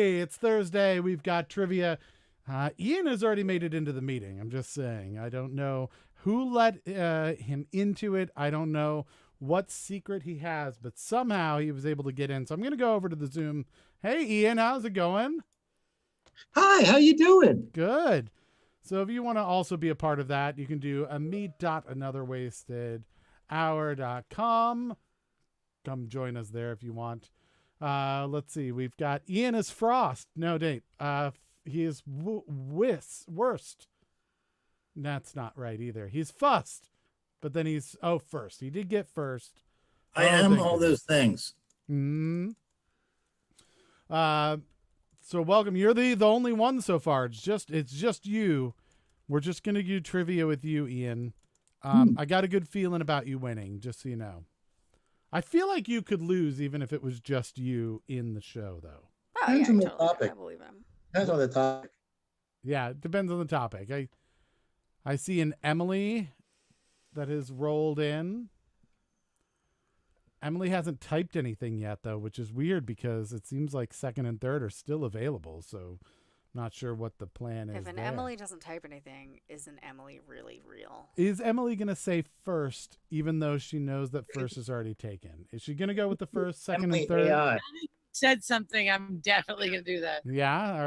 Hey, it's Thursday. We've got trivia. Ian has already made it into the meeting. I'm just saying. I don't know who let him into it. I don't know what secret he has, but somehow he was able to get in. So I'm going to go over to the Zoom. Hey, Ian, how's it going? Hi, how you doing? Good. So if you want to also be a part of that, you can do a meet.anotherwastedhour.com. Come join us there if you want. Let's see. We've got Ian as Frost. No, date. He is worst. That's not right either. He's fussed, but then he's first. He did get first. I am all those things. Hmm. So welcome. You're the only one so far. It's just you. We're just gonna do trivia with you, Ian. I got a good feeling about you winning, just so you know. I feel like you could lose even if it was just you in the show, though. Oh, Depends yeah, on the totally. topic. I believe him. Depends on the topic. Yeah, it depends on the topic. I see an Emily that has rolled in. Emily hasn't typed anything yet, though, which is weird because it seems like second and third are still available. So, not sure what the plan is. If an there. Emily doesn't type anything, isn't Emily really real? Is Emily going to say first, even though she knows that first is already taken? Is she going to go with the first, second, Emily and third? AI. Said something, I'm definitely going to do that. Yeah,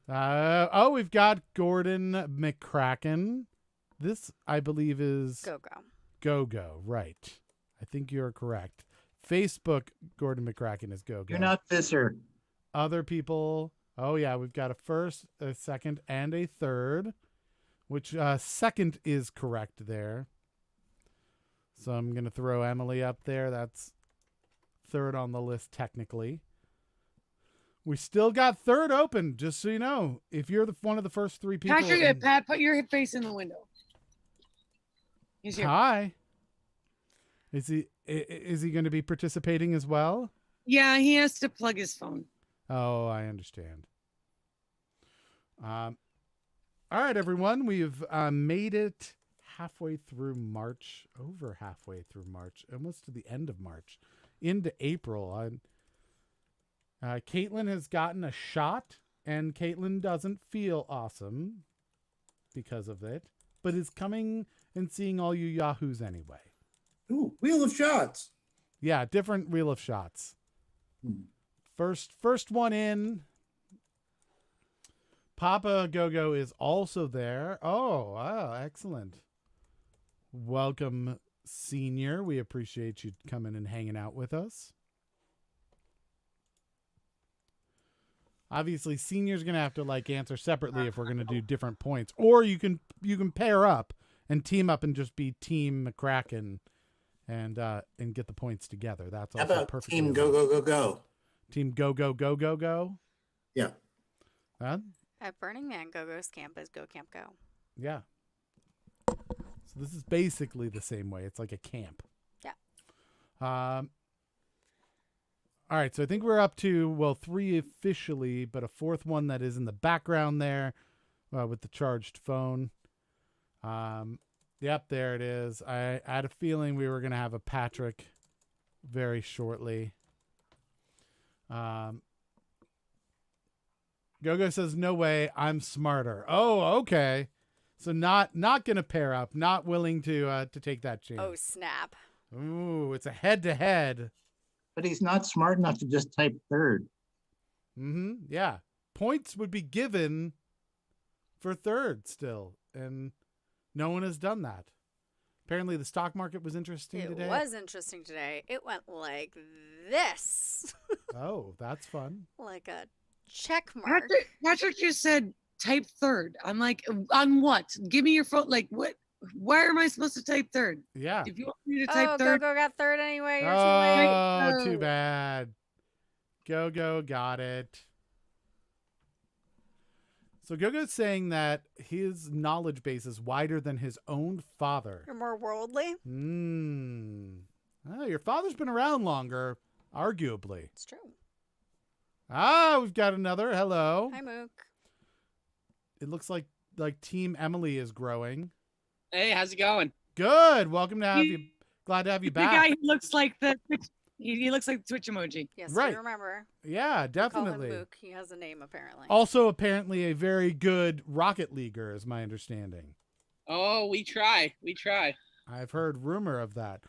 all right. We've got Gordon McCracken. This, I believe, is Go-Go, right. I think you're correct. Facebook, Gordon McCracken is Go-Go. You're not Visser. Other people, yeah, we've got a first, a second, and a third, which second is correct there. So I'm going to throw Emily up there. That's third on the list technically. We still got third open, just so you know. If you're one of the first three people. Pat, put your face in the window. He's here. Hi. Is he going to be participating as well? Yeah, he has to plug his phone. Oh, I understand. All right, everyone. We've made it halfway through March, over halfway through March, almost to the end of March, into April. Caitlin has gotten a shot, and Caitlin doesn't feel awesome because of it, but is coming and seeing all you yahoos anyway. Ooh, Wheel of Shots. Yeah, different Wheel of Shots. First one in. Papa Go-Go is also there. Oh, wow, excellent. Welcome, Senior. We appreciate you coming and hanging out with us. Obviously, Senior's going to have to answer separately if we're going to do different points. Or you can pair up and team up and just be Team McCracken and get the points together. That's also How about perfect. Team Go? Team Go. Yeah. Huh? At Burning Man, Go-Go's camp is Go Camp Go. Yeah. So this is basically the same way. It's like a camp. Yeah. All right. So I think we're up to, 3 officially, but a fourth one that is in the background there with the charged phone. Yep, there it is. I had a feeling we were going to have a Patrick very shortly. Go-Go says, no way, I'm smarter. Oh, okay. So not going to pair up, not willing to take that chance. Oh, snap. Ooh, it's a head-to-head. But he's not smart enough to just type third. Yeah. Points would be given for third still, and no one has done that. Apparently the stock market was interesting today. It was interesting today. It went like this. Oh, that's fun. Like a check mark. Patrick just said type third. I'm like, on what? Give me your phone. Like, what? Why am I supposed to type third? Yeah. If you want me to type third. Go-Go got third anyway. You're Oh, too late. too bad. Go-Go got it. So Go-Go's saying that his knowledge base is wider than his own father. You're more worldly. Oh, your father's been around longer, arguably. It's true. We've got another. Hello. Hi, Mook. It looks like Team Emily is growing. Hey, how's it going? Good. Welcome to have you. Glad to have you The back. guy who looks like the He looks like the Twitch emoji. Yes, Right. we remember. Yeah, We definitely. Call him Mook. He has a name apparently. Also, apparently, a very good Rocket Leaguer, is my understanding. Oh, we try. I've heard rumor of that.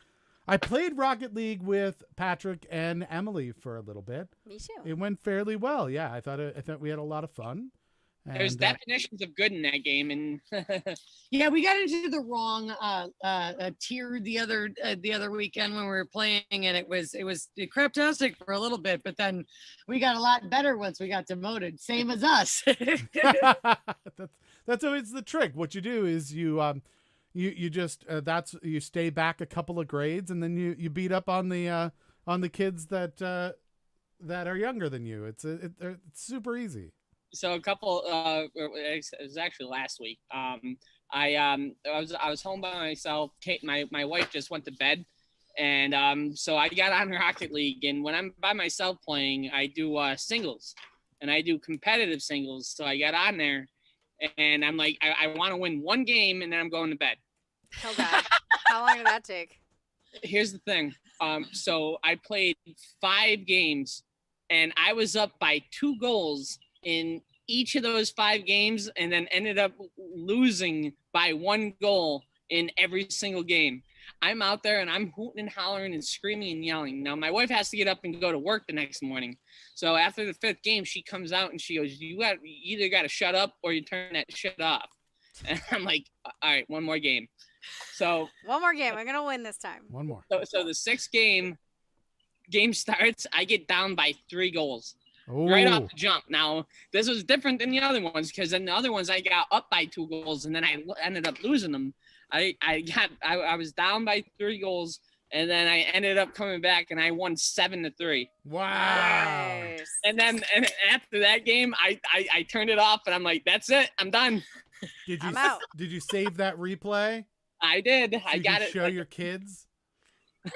I played Rocket League with Patrick and Emily for a little bit. Me too. It went fairly well. Yeah, I thought we had a lot of fun. There's And, definitions of good in that game, and Yeah, we got into the wrong tier the other weekend when we were playing, and it was craptastic for a little bit, but then we got a lot better once we got demoted. Same as us. that's always the trick. What you do is you just you stay back a couple of grades, and then you beat up on the kids that are younger than you. It's super easy. so a couple. It was actually last week. I was home by myself. Kate, my wife just went to bed, and so I got on Rocket League. And when I'm by myself playing, I do singles, and I do competitive singles. So I got on there, and I'm like, I want to win one game, and then I'm going to bed. Oh God. How long did that take? Here's the thing. So I played 5 games, and I was up by 2 goals in each of those 5 games, and then ended up losing by 1 goal in every single game. I'm out there and I'm hooting and hollering and screaming and yelling. Now my wife has to get up and go to work the next morning. So after the 5th game, she comes out and she goes, you either got to shut up or you turn that shit off. And I'm like, all right, one more game. So One more game. I'm gonna win this time. One more. so the 6th game starts, I get down by 3 goals. Oh, Right off the jump. Now, this was different than the other ones, because in the other ones I got up by 2 goals and then I ended up losing them. I was down by 3 goals, and then I ended up coming back and I won 7-3. wow. Nice. And after that game, I turned it off and I'm like, that's it, I'm done. Did you I'm out. Did you save that replay? I did. So I you got can it. Show your kids.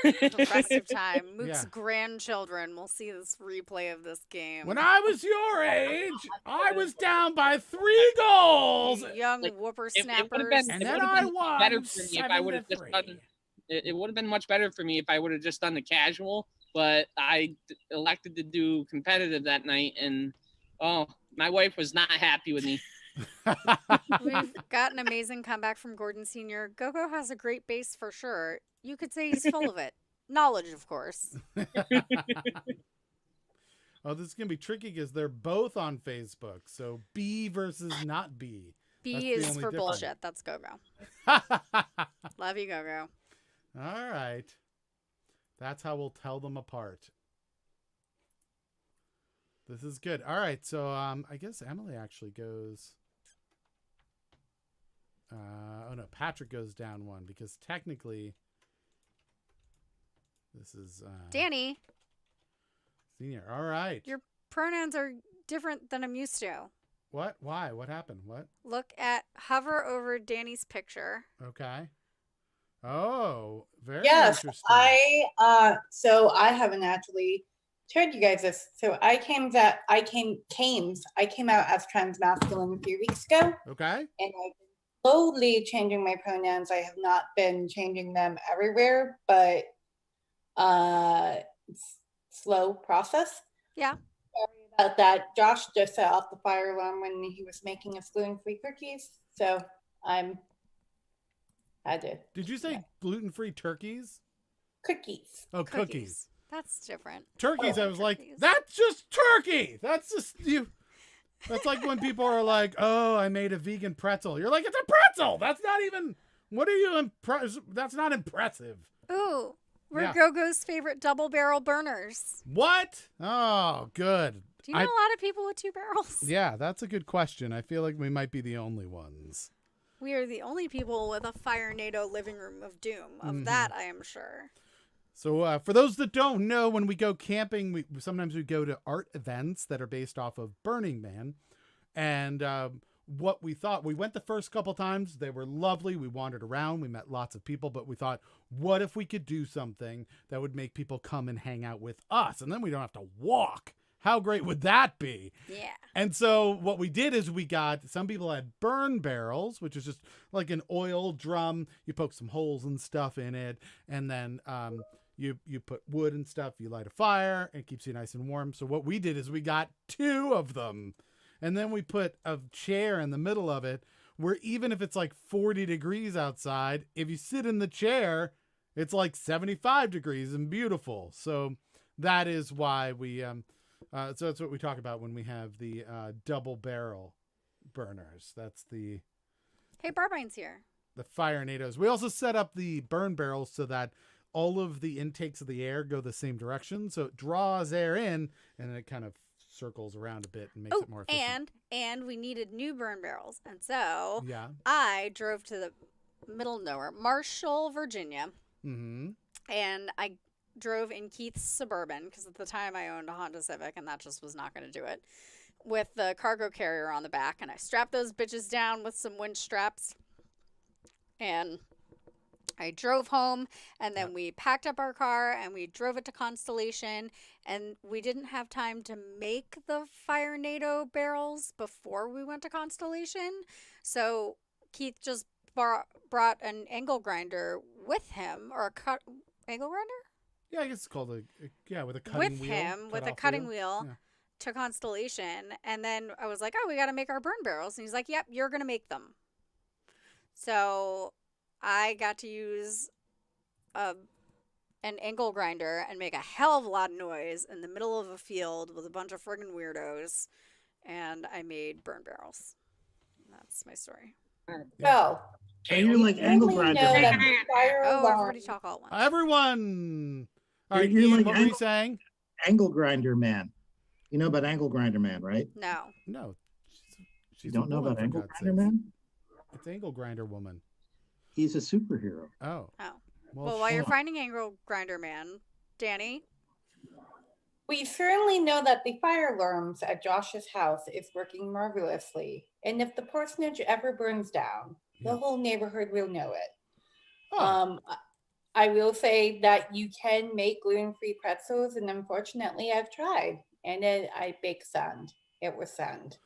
The rest of time. Mook's Yeah. grandchildren will see this replay of this game. When I was your age, I was down by 3 goals, Young Like, whippersnappers. been- and it then would've I been won better for me if I would've just 7-3. done it would have been much better for me if I would have just done the casual, but I elected to do competitive that night, and my wife was not happy with me. We've got an amazing comeback from Gordon Sr. Gogo has a great base for sure. You could say he's full of it. Knowledge, of course. Oh, this is gonna be tricky because they're both on Facebook. So B versus not B. That's B the is only for difference. bullshit. That's Gogo. All Love you, Gogo. right. That's how we'll tell them apart. This is good. All right. So I guess Emily actually goes. Oh no, Patrick goes down 1 because technically this is Danny, Senior. All right. your pronouns are different than I'm used to. What? Why? What happened? What? Hover over Danny's picture. Okay. Oh, very Yes, interesting. so I haven't actually told you guys this. So I came out as trans masculine a few weeks ago, Okay. and I've been slowly changing my pronouns. I have not been changing them everywhere, but it's slow process. Yeah. Sorry about that. Josh just set off the fire alarm when he was making us gluten-free cookies, so I did Did you say gluten-free turkeys? cookies. Oh, cookies. That's different. Turkeys. I was like, Turkeys. that's just turkey. That's just you. That's like when people are like, "Oh, I made a vegan pretzel." You're like, "It's a pretzel. That's not even. What are you impressed? That's not impressive." Ooh, we're Yeah. Gogo's favorite double barrel burners. What? Oh, good. Do you know a lot of people with 2 barrels? Yeah, that's a good question. I feel like we might be the only ones. We are the only people with a Fire NATO living room of doom. Of that, I am sure. So for those that don't know, when we go camping, we sometimes go to art events that are based off of Burning Man. And what we thought, we went the first couple times. They were lovely. We wandered around. We met lots of people. But we thought, what if we could do something that would make people come and hang out with us? And then we don't have to walk. How great would that be? Yeah. And so what we did is some people had burn barrels, which is just like an oil drum. You poke some holes and stuff in it. And then you put wood and stuff, you light a fire, and it keeps you nice and warm. So what we did is we got 2 of them, and then we put a chair in the middle of it, where even if it's like 40 degrees outside, if you sit in the chair, it's like 75 degrees and beautiful. So that is why we so that's what we talk about when we have the double barrel burners. That's the Hey, Barbine's here. Firenados. We also set up the burn barrels so that all of the intakes of the air go the same direction, so it draws air in and it kind of circles around a bit and makes it more efficient. and we needed new burn barrels, and so Yeah. I drove to the middle of nowhere, Marshall, Virginia, Mm-hmm. and I drove in Keith's Suburban because at the time I owned a Honda Civic, and that just was not going to do it, with the cargo carrier on the back, and I strapped those bitches down with some winch straps, and I drove home, and then we packed up our car and we drove it to Constellation, and we didn't have time to make the Firenado barrels before we went to Constellation. So Keith just brought an angle grinder with him, or a angle grinder? Yeah, I guess it's called with a cutting With wheel. him, with a cut-off cutting wheel. Yeah. To Constellation, and then I was like, oh, we got to make our burn barrels, and he's like, yep, you're gonna make them. So I got to use an angle grinder and make a hell of a lot of noise in the middle of a field with a bunch of friggin' weirdos, and I made burn barrels. That's my story. So, So you're like angle certainly grinder. know that man. the fire Oh, alarm, everybody talk all at once. Everyone. All right, You're Ian, like what were you angle- saying? Angle grinder man. You know about angle grinder man, right? No. No. You a don't know woman, about for angle God's grinder sakes. man? It's angle grinder woman. He's a superhero. Oh. Oh. Well, while you're finding angle grinder man, Danny, we certainly know that the fire alarms at Josh's house is working marvelously. And if the parsonage ever burns down, Yeah. the whole neighborhood will know it. Oh. I will say that you can make gluten-free pretzels, and unfortunately, I've tried, and then I baked sand. It was sand.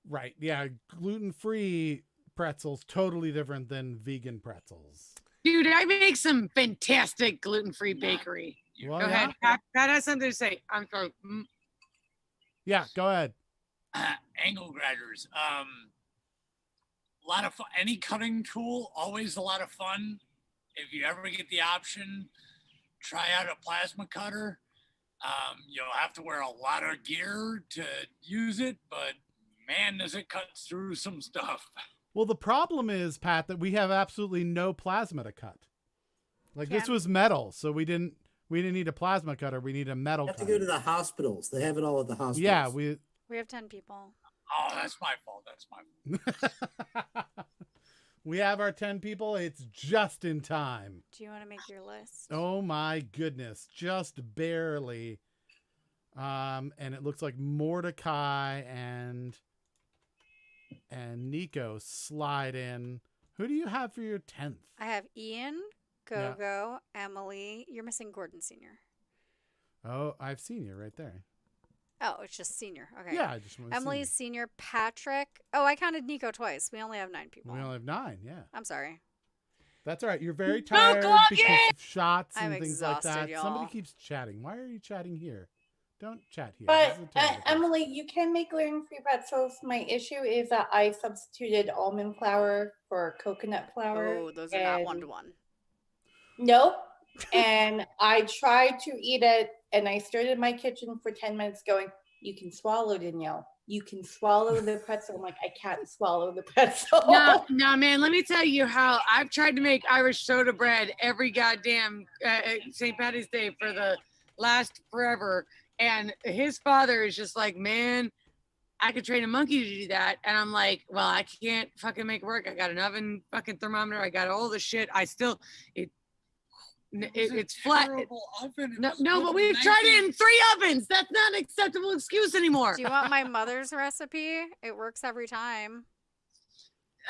Right. Yeah. Gluten-free pretzels, totally different than vegan pretzels. Dude, I make some fantastic gluten-free bakery. Well, Go yeah. ahead. Pat has something to say. I'm sorry. Yeah, go ahead. Angle grinders. A lot of fun. Any cutting tool, always a lot of fun. If you ever get the option, try out a plasma cutter. You'll have to wear a lot of gear to use it, but man, does it cut through some stuff. Well, the problem is, Pat, that we have absolutely no plasma to cut. Like this Yeah. was metal, so we didn't need a plasma cutter. We need a metal You have to cutter. go to the hospitals. They have it all at the hospitals. Yeah, we we have 10 people. Oh, that's my fault. That's my fault. we have our 10 people. It's just in time. Do you want to make your list? Oh my goodness, just barely. And it looks like Mordecai and Nico slide in. Who do you have for your 10th? I have Ian, Yeah. Gogo, Emily. You're missing Gordon Sr. Oh, I've seen you right there. Oh, it's just Senior. Okay. Yeah, I just want to Emily's Senior, Patrick. Oh, I counted Nico twice. We only have 9 people. We only have 9. Yeah, I'm sorry. that's all right. You're very tired clock because it! of shots I'm and things like exhausted, that. Somebody y'all. keeps chatting. Why are you chatting here? Don't chat here. But This is a terrible place. Emily, you can make gluten-free pretzels. My issue is that I substituted almond flour for coconut flour. Oh, those are not and- 1-to-1. Nope. And I tried to eat it, and I stood in my kitchen for 10 minutes going, you can swallow, Danielle. You can swallow the pretzel. I'm like, I can't swallow the pretzel. No, man, let me tell you how I've tried to make Irish soda bread every goddamn St. Patty's Day for the last forever. And his father is just like, man, I could train a monkey to do that. And I'm like, well, I can't fucking make it work. I got an oven, fucking thermometer. I got all the shit. It's flat. Terrible oven. It No, was no, built but in we've tried it 19 in 3 ovens. That's not an acceptable excuse anymore. Do you want my mother's recipe? It works every time.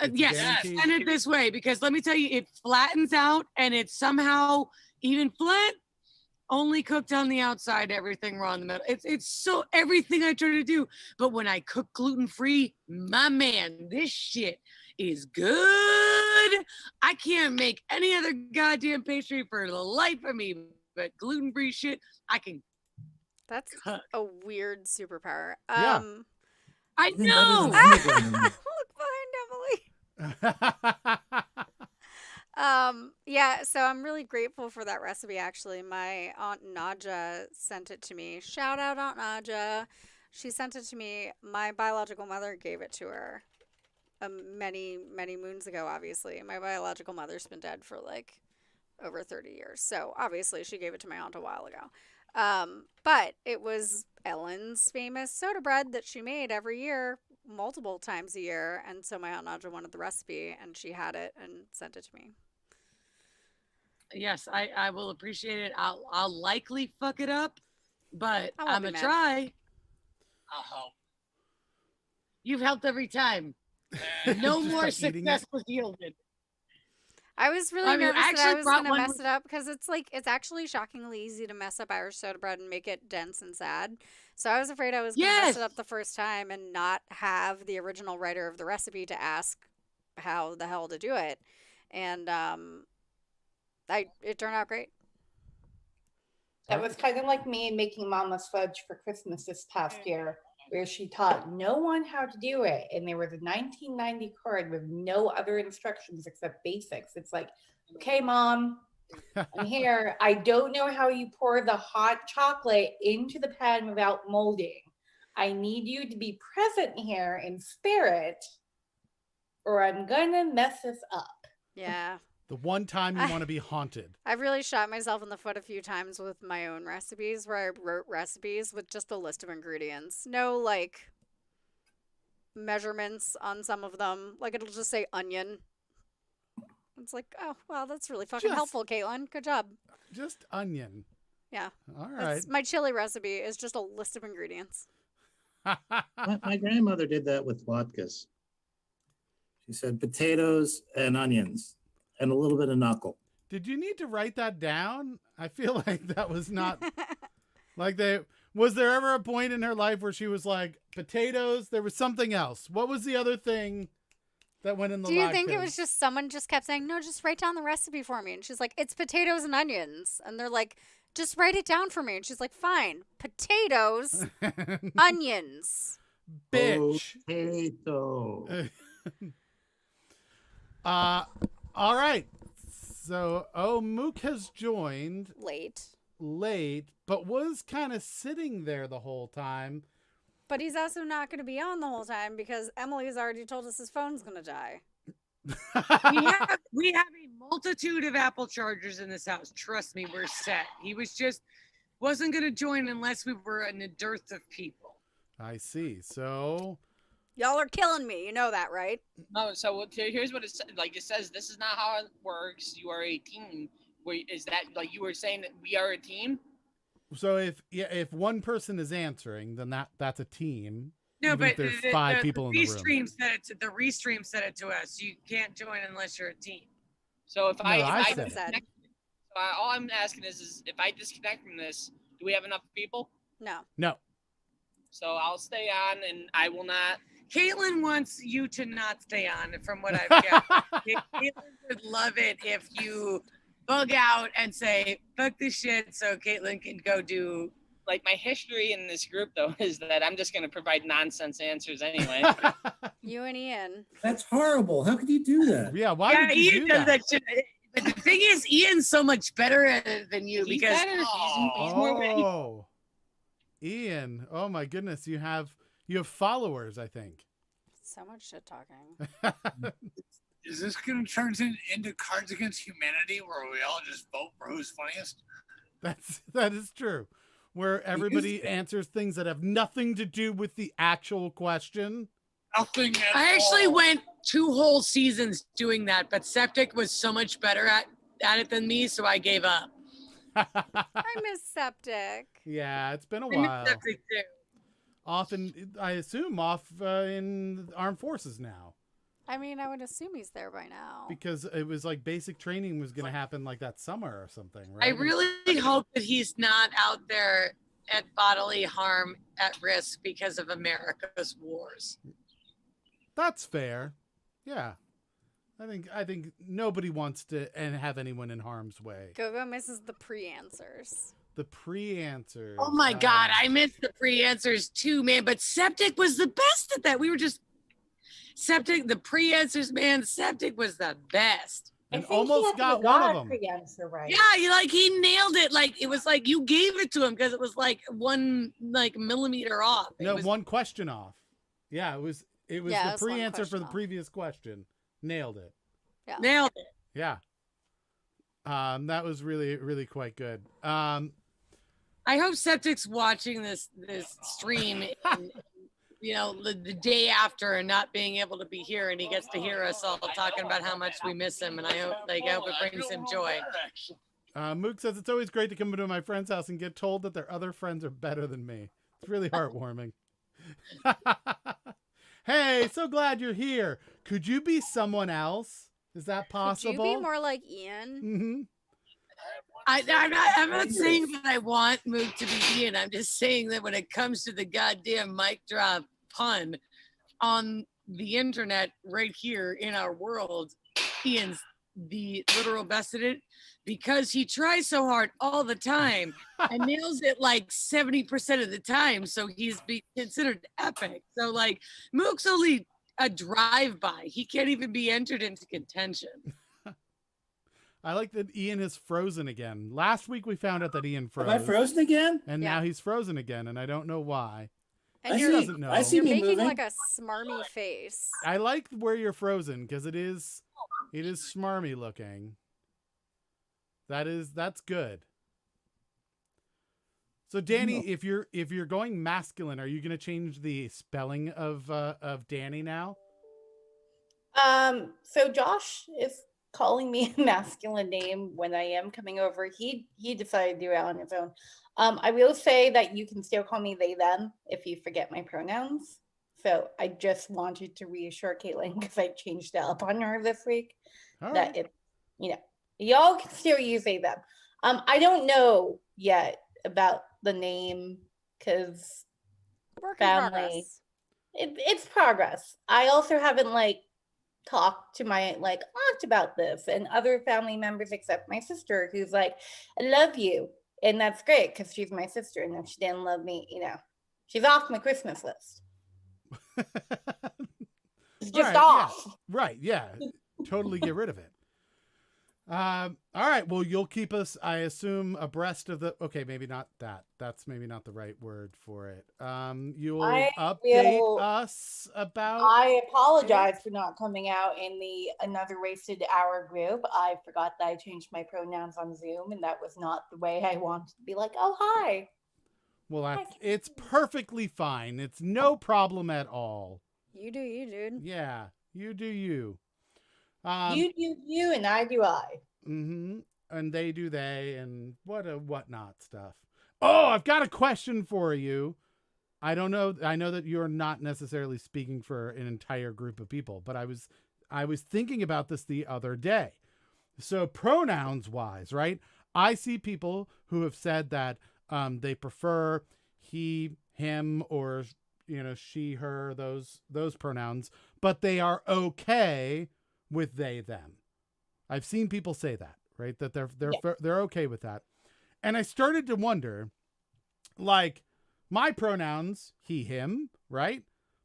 It's Yes, guaranteed. send it this way because let me tell you, it flattens out and it's somehow even flat, only cooked on the outside, everything raw in the middle. It's so everything I try to do. But when I cook gluten-free, my man, this shit is good. I can't make any other goddamn pastry for the life of me, but gluten-free shit, I can That's cook. a weird superpower. Yeah. I Nothing better than know. angle grinding. Look behind Emily. Yeah, so I'm really grateful for that recipe actually. My Aunt Naja sent it to me. Shout out Aunt Naja. She sent it to me. My biological mother gave it to her many, many moons ago, obviously. My biological mother's been dead for like over 30 years. So obviously she gave it to my aunt a while ago. But it was Ellen's famous soda bread that she made every year, multiple times a year. And so my Aunt Naja wanted the recipe and she had it and sent it to me. Yes, I will appreciate it. I'll likely fuck it up, but I won't I'm be gonna mad. try. I'll help. You've helped every time. And No Just more by eating success it? was yielded. I was really I mean, nervous I that I actually was brought going to one mess with- it up because it's actually shockingly easy to mess up Irish soda bread and make it dense and sad. So I was afraid I was going to mess Yes. it up the first time and not have the original writer of the recipe to ask how the hell to do it. And it turned out great. That was kind of like me making Mama's fudge for Christmas this past year, where she taught no one how to do it. And there was a 1990 card with no other instructions except basics. It's like, okay, Mom, I'm here. I don't know how you pour the hot chocolate into the pan without molding. I need you to be present here in spirit, or I'm gonna mess this up. Yeah. The one time you want to be haunted. I've really shot myself in the foot a few times with my own recipes where I wrote recipes with just a list of ingredients. No, like, measurements on some of them. Like, it'll just say onion. It's like, oh, wow, that's really fucking Just- helpful, Caitlin. Good job. Just onion. Yeah. All right. That's, my chili recipe is just a list of ingredients. My grandmother did that with latkes. She said potatoes and onions and a little bit of knuckle. Did you need to write that down? I feel like that was not like was there ever a point in her life where she was like potatoes? There was something else. What was the other thing that went in the Do you think it latkes? was just someone just kept saying, no, just write down the recipe for me? And she's like, it's potatoes and onions. And they're like, just write it down for me. And she's like, fine, potatoes, onions. Bitch. Potato. All right. So, Mook has joined late, but was kind of sitting there the whole time. But he's also not going to be on the whole time because Emily's already told us his phone's going to die. We have a multitude of Apple chargers in this house. Trust me, we're set. He wasn't gonna join unless we were in a dearth of people. I see. So, Y'all are killing me. You know that, right? No, so here's what it says. Like it says, this is not how it works. You are a team. Wait, is that like you were saying that we are a team? so if one person is answering, then that's a team. No, Even but if there's five people in the room. the restream said it to us. You can't join unless you're a team. So if No, I I said it. disconnect, all I'm asking is if I disconnect from this, do we have enough people? No. No. So I'll stay on, and I will not. Caitlin wants you to not stay on, from what I've got. Caitlin would love it if you bug out and say, fuck this shit, so Caitlin can go do. Like my history in this group though is that I'm just going to provide nonsense answers anyway. You and Ian. That's horrible. How could you do that? Yeah, why Yeah, would you Ian do does that? that shit. But the thing is, Ian's so much better at it than you He's because better. He's more ready. Oh, Ian. Oh my goodness, you have followers, I think. So much shit talking. Is this going to turn into Cards Against Humanity where we all just vote for who's funniest? That is true. Where everybody answers things that have nothing to do with the actual question. Nothing at I actually all. went 2 whole seasons doing that, but Septic was so much better at it than me, so I gave up. I miss Septic. Yeah, it's been a I miss while. Septic too. Often, I assume, off in the armed forces now. I mean, I would assume he's there by now. Because it was like basic training was going to happen like that summer or something, right? I really hope that he's not out there at bodily harm at risk because of America's wars. That's fair. Yeah. I think nobody wants to and have anyone in harm's way. Gogo misses the pre-answers. The pre-answers. Oh my God, I missed the pre-answers too, man. But Septic was the best at that. We were just Septic, the pre-answers, man. Septic was the best. And I think he almost had got the one of God them. pre-answer right. Yeah, he nailed it. Like it was like you gave it to him because it was like 1 millimeter off. It No, was, one question off. Yeah, it was Yeah, the it was one pre-answer for question the off. previous question. Nailed it. nailed it. Yeah. That was really, really quite good. I hope Septic's watching this stream, and, the day after and not being able to be here, and he gets to hear us all talking about how much we miss him, and I hope it brings him joy. Mook says it's always great to come into my friend's house and get told that their other friends are better than me. It's really heartwarming. Hey, so glad you're here. Could you be someone else? Is that possible? Could you be more like Ian? Mm-hmm. I'm not saying that I want Mook to be Ian. I'm just saying that when it comes to the goddamn mic drop pun on the internet right here in our world, Ian's the literal best at it because he tries so hard all the time and nails it like 70% of the time. So he's be considered epic. So like Mook's only a drive-by. He can't even be entered into contention. I like that Ian is frozen again. Last week we found out that Ian froze. Am I frozen again? And Yeah. now he's frozen again, and I don't know why. And I you're, see- doesn't know. I see you're me making moving. like a smarmy face. I like where you're frozen because it is smarmy looking. That's good. So Danny, if you're going masculine, are you going to change the spelling of Danny now? So Josh is calling me a masculine name when I am coming over. He decided to do it on his own. I will say that you can still call me they them if you forget my pronouns. So I just wanted to reassure Caitlin because I changed it up on her this week All that right. y'all can still use they them. I don't know yet about the name because Work in family. progress. it's progress. I also haven't talked to my aunt about this and other family members except my sister who's like, I love you. And that's great because she's my sister. And if she didn't love me, she's off my Christmas list. It's just Right, yeah. off. Right, yeah. Totally get rid of it. All right. Well, you'll keep us, I assume, abreast of the. Okay, maybe not that. That's maybe not the right word for it. You'll I update will- us about. I apologize for not coming out in the Another Wasted Hour group. I forgot that I changed my pronouns on Zoom, and that was not the way I wanted to be like, oh, hi. Well, it's perfectly fine. It's no problem at all. You do you, dude. Yeah, you do you. You do you, and I do I. Mm-hmm. And they do they, and whatnot stuff. Oh, I've got a question for you. I don't know. I know that you're not necessarily speaking for an entire group of people, but I was thinking about this the other day. So pronouns wise, right? I see people who have said that they prefer he, him, or she, her, those pronouns, but they are okay with they, them. I've seen people say that, right? That they're okay with that. And I started to wonder, my pronouns, he, him, right?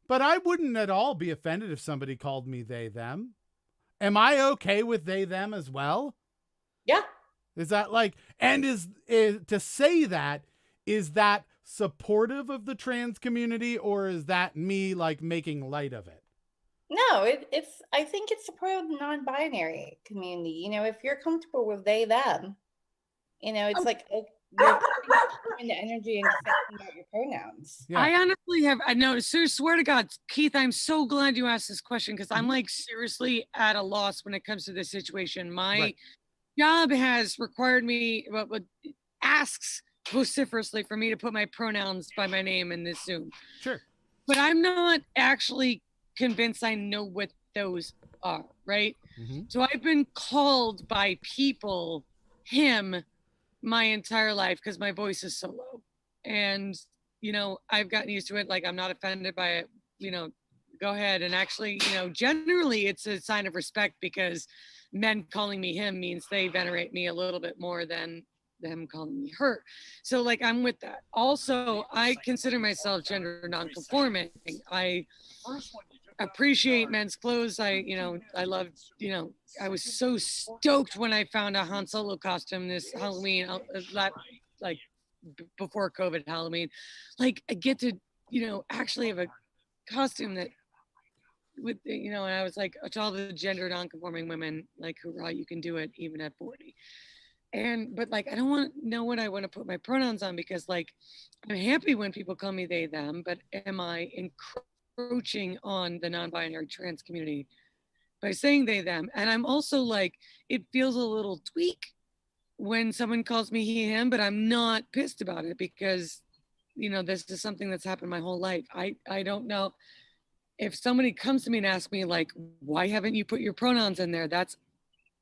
But I wouldn't at all be offended if somebody called me they, them. Am I okay with they, them as well? Yeah. Is that and is to say that, is that supportive of the trans community, or is that me making light of it? No, I think it's supportive of the non-binary community. If you're comfortable with they, them, it's you're putting the energy into thinking about your pronouns. Yeah. I honestly I know, swear to God, Keith, I'm so glad you asked this question because I'm seriously at a loss when it comes to this situation. My Right. job has required me, asks vociferously for me to put my pronouns by my name in this Zoom. Sure. But I'm not actually convinced I know what those are, right? Mm-hmm. So I've been called by people him my entire life because my voice is so low. And, I've gotten used to it. I'm not offended by it, go ahead. And actually, generally it's a sign of respect because men calling me him means they venerate me a little bit more than them calling me her. So like, I'm with that. Also, I consider myself gender nonconforming. I appreciate men's clothes. I love, I was so stoked when I found a Han Solo costume this Halloween, before COVID Halloween. Like, I get to, actually have a costume that and I was like, to all the gender nonconforming women, like, hoorah, you can do it even at 40. But like, I don't want to know what I want to put my pronouns on, because like, I'm happy when people call me they, them, but am I encroaching on the non-binary trans community by saying they, them? And I'm also like, it feels a little tweak when someone calls me he, him, but I'm not pissed about it because, this is something that's happened my whole life. I don't know if somebody comes to me and asks me like, why haven't you put your pronouns in there? That's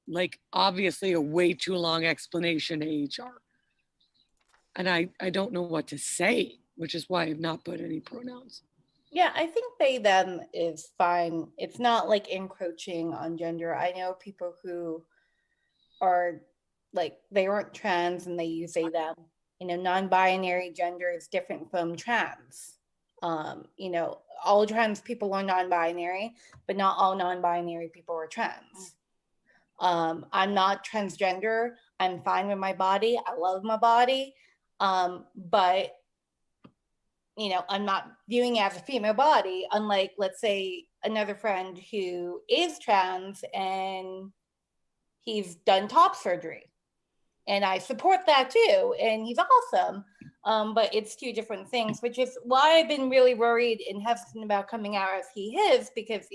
like obviously a way too long explanation to HR. And I don't know what to say, which is why I've not put any pronouns. Yeah, I think they, them is fine. It's not like encroaching on gender. I know people who are like, they aren't trans and they use they, them. Non-binary gender is different from trans. All trans people are non-binary, but not all non-binary people are trans. I'm not transgender. I'm fine with my body. I love my body. But I'm not viewing it as a female body, unlike, let's say, another friend who is trans and he's done top surgery. And I support that too. And he's awesome. But it's two different things, which is why I've been really worried and hesitant about coming out as he is, because,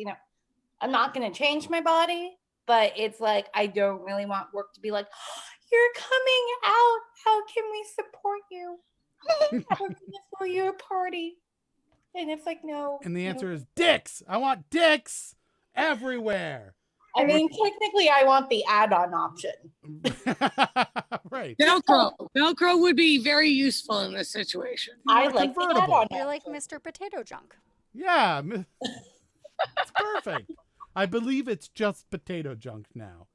I'm not going to change my body, but it's like, I don't really want work to be like, oh, you're coming out. How can we support you? We're going to throw you a party. And it's like, no. And the answer is dicks. I want dicks everywhere. I mean, technically, I want the add-on option. Right. Velcro would be very useful in this situation. I More like the convertible. add-on You're like option. Mr. Potato Junk. Yeah. It's perfect. I believe it's just potato junk now.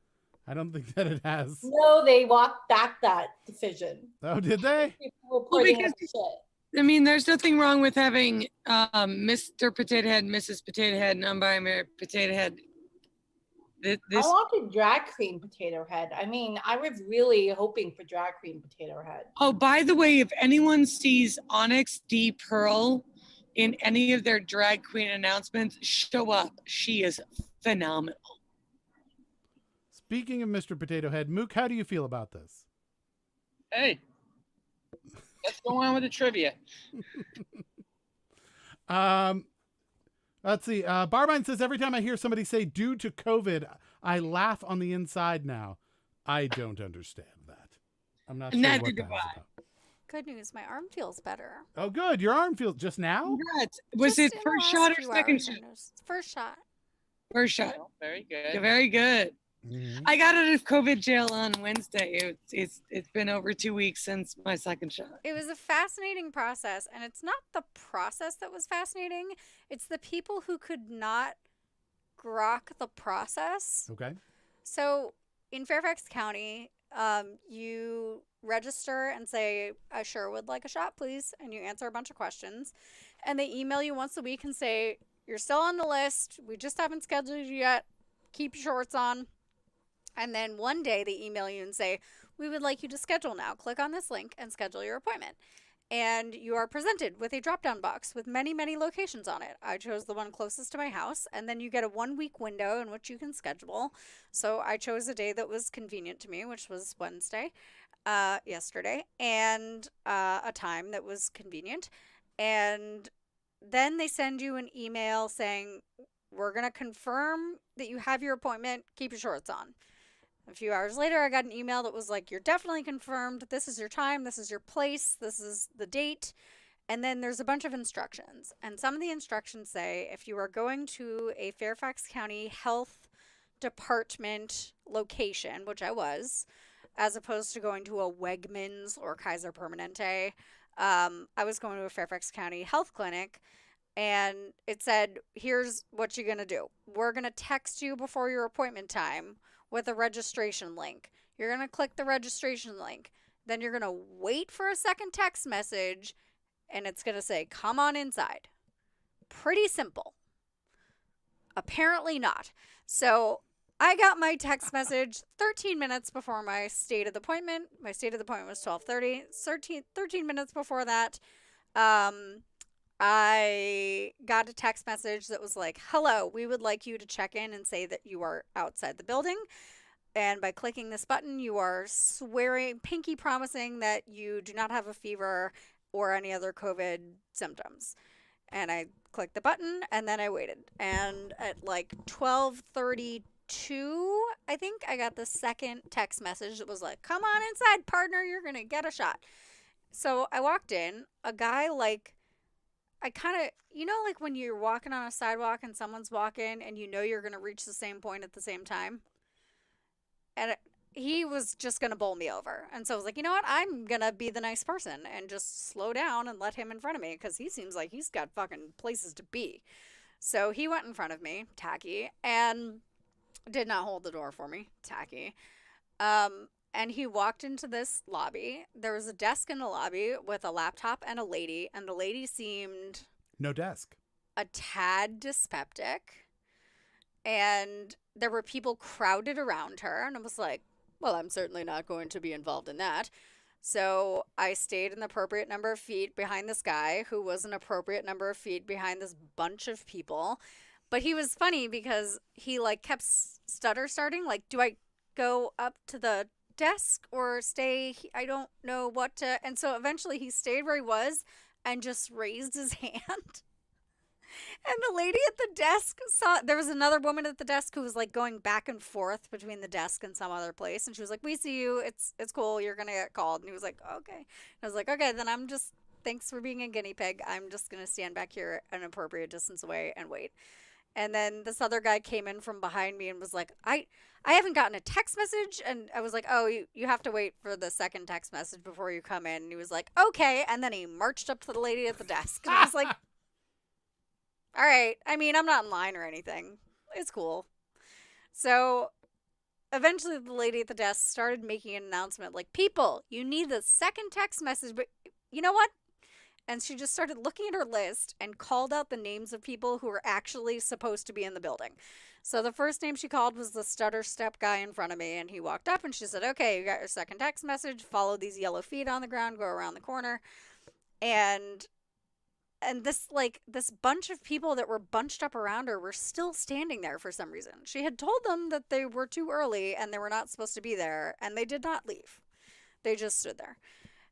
I don't think that it has. No, they walked back that decision. Oh, did they? People were putting because- up shit. I mean, there's nothing wrong with having Mr. Potato Head, Mrs. Potato Head, non-binary Potato Head. I wanted drag queen potato head. I mean, I was really hoping for drag queen potato head. Oh, by the way, if anyone sees Onyx D. Pearl in any of their drag queen announcements, show up. She is phenomenal. Speaking of Mr. Potato Head, Mook, how do you feel about this? Hey, let's go on with the trivia. Let's see. Barbine says, every time I hear somebody say due to COVID, I laugh on the inside now. I don't understand that. I'm not sure Neither what do that is I. about. Good news, my arm feels better. Oh, good. Your arm feels just now? Congrats. Was Just it in the first last shot or few second hours, shot? I noticed. First shot. First shot. Oh, very good. Yeah, very good. Mhm. I got out of COVID jail on Wednesday. It's been over 2 weeks since my second shot. It was a fascinating process, and it's not the process that was fascinating. It's the people who could not grok the process. Okay. So in Fairfax County, you register and say, I sure would like a shot, please. And you answer a bunch of questions. And they email you once a week and say, you're still on the list. We just haven't scheduled you yet. Keep your shorts on. And then one day they email you and say, we would like you to schedule now. Click on this link and schedule your appointment. And you are presented with a drop-down box with many, many locations on it. I chose the one closest to my house, and then you get a 1-week window in which you can schedule. So I chose a day that was convenient to me, which was Wednesday, yesterday, and a time that was convenient. And then they send you an email saying, we're going to confirm that you have your appointment. Keep your shorts on. A few hours later, I got an email that was like, you're definitely confirmed. This is your time. This is your place. This is the date. And then there's a bunch of instructions. And some of the instructions say, if you are going to a Fairfax County Health Department location, which I was, as opposed to going to a Wegmans or Kaiser Permanente, I was going to a Fairfax County Health Clinic. and it said, here's what you're going to do. We're going to text you before your appointment time with a registration link. You're going to click the registration link. Then you're going to wait for a second text message, and it's going to say, come on inside. Pretty simple. Apparently not. So I got my text message 13 minutes before my stated appointment. My stated appointment was 12:30. 13 minutes before that, I got a text message that was like, hello, we would like you to check in and say that you are outside the building. And by clicking this button, you are swearing, pinky promising that you do not have a fever or any other COVID symptoms. And I clicked the button, and then I waited. And at like 12:32, I think, I got the second text message that was like, come on inside, partner, you're going to get a shot. So I walked in, a guy like, I kind of, like when you're walking on a sidewalk and someone's walking and you know you're going to reach the same point at the same time? And he was just going to bowl me over. And so I was like, you know what? I'm going to be the nice person and just slow down and let him in front of me because he seems like he's got fucking places to be. So he went in front of me, tacky, and did not hold the door for me, tacky. And he walked into this lobby. There was a desk in the lobby with a laptop and a lady. And the lady seemed No desk. a tad dyspeptic. And there were people crowded around her. And I was like, well, I'm certainly not going to be involved in that. So I stayed an appropriate number of feet behind this guy who was an appropriate number of feet behind this bunch of people. But he was funny because he like kept starting. Like, do I go up to the desk or stay? I don't know what to. And so eventually he stayed where he was and just raised his hand. And the lady at the desk saw, there was another woman at the desk who was like going back and forth between the desk and some other place. And she was like, we see you. It's cool. You're going to get called. And he was like, okay. And I was like, okay, then thanks for being a guinea pig. I'm just going to stand back here an appropriate distance away and wait. And then this other guy came in from behind me and was like, I haven't gotten a text message. And I was like, oh, you have to wait for the second text message before you come in. And he was like, okay. And then he marched up to the lady at the desk. And I was like, all right. I mean, I'm not in line or anything. It's cool. So eventually the lady at the desk started making an announcement like, people, you need the second text message, but you know what? And she just started looking at her list and called out the names of people who were actually supposed to be in the building. So the first name she called was the stutter step guy in front of me, and he walked up and she said, okay, you got your second text message, follow these yellow feet on the ground, go around the corner. And this bunch of people that were bunched up around her were still standing there for some reason. She had told them that they were too early and they were not supposed to be there, and they did not leave. They just stood there.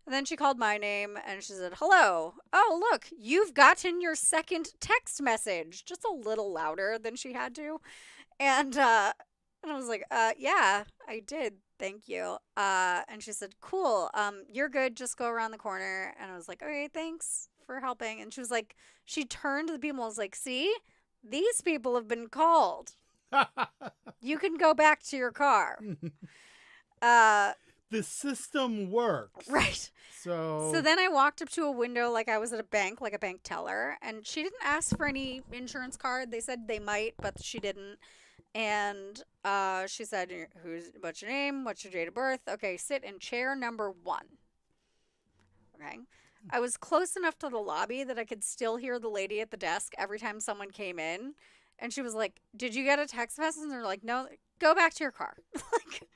And then she called my name and she said, hello. Oh, look, you've gotten your second text message. Just a little louder than she had to. And I was like, yeah, I did. Thank you. And she said, cool. You're good. Just go around the corner. And I was like, okay, thanks for helping. And she was like, she turned to the people and was like, see, these people have been called. You can go back to your car. The system works. Right. So then I walked up to a window like I was at a bank, like a bank teller, and she didn't ask for any insurance card. They said they might, but she didn't. And she said, what's your name? What's your date of birth? Okay, sit in chair number 1. Okay. I was close enough to the lobby that I could still hear the lady at the desk every time someone came in. And she was like, did you get a text message? And they're like, no, go back to your car. Like,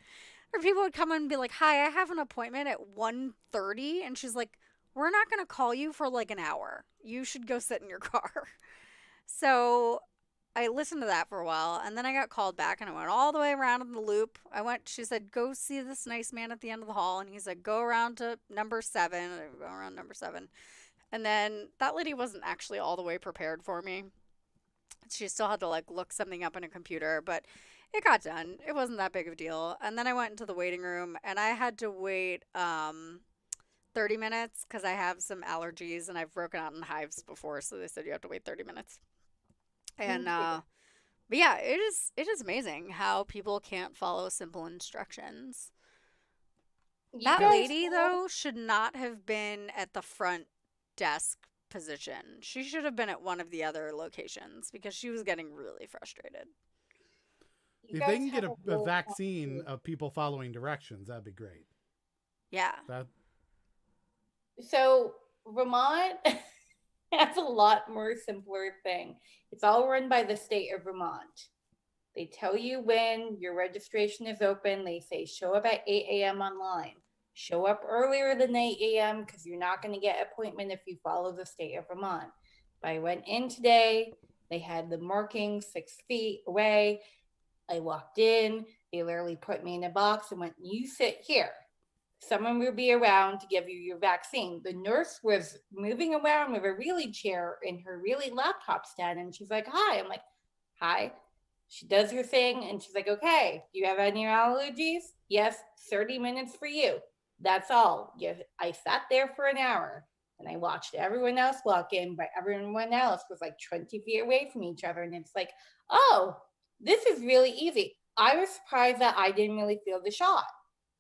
or people would come in and be like, hi, I have an appointment at 1:30. And she's like, we're not going to call you for like an hour. You should go sit in your car. So I listened to that for a while. And then I got called back and I went all the way around in the loop. She said, go see this nice man at the end of the hall. And he said, go around to number 7. And I go around number 7. And then that lady wasn't actually all the way prepared for me. She still had to like look something up on a computer, but it got done. It wasn't that big of a deal. And then I went into the waiting room and I had to wait 30 minutes because I have some allergies and I've broken out in hives before. So they said you have to wait 30 minutes. And but yeah, it is amazing how people can't follow simple instructions. You That guys lady all- though should not have been at the front desk position. She should have been at one of the other locations because she was getting really frustrated. You If guys they can get have a real vaccine complicated- of people following directions, that'd be great. Yeah. That So Vermont has a lot more simpler thing. It's all run by the state of Vermont. They tell you when your registration is open. They say show up at 8 a.m. online. Show up earlier than 8 a.m. because you're not going to get an appointment if you follow the state of Vermont. But I went in today. They had the marking 6 feet away. I walked in. They literally put me in a box and went, you sit here. Someone will be around to give you your vaccine. The nurse was moving around with a really chair in her really laptop stand. And she's like, hi. I'm like, hi. She does her thing. And she's like, okay, do you have any allergies? Yes, 30 minutes for you. That's all. Yes, I sat there for an hour and I watched everyone else walk in, but everyone else was like 20 feet away from each other. And it's like, oh, this is really easy. I was surprised that I didn't really feel the shot.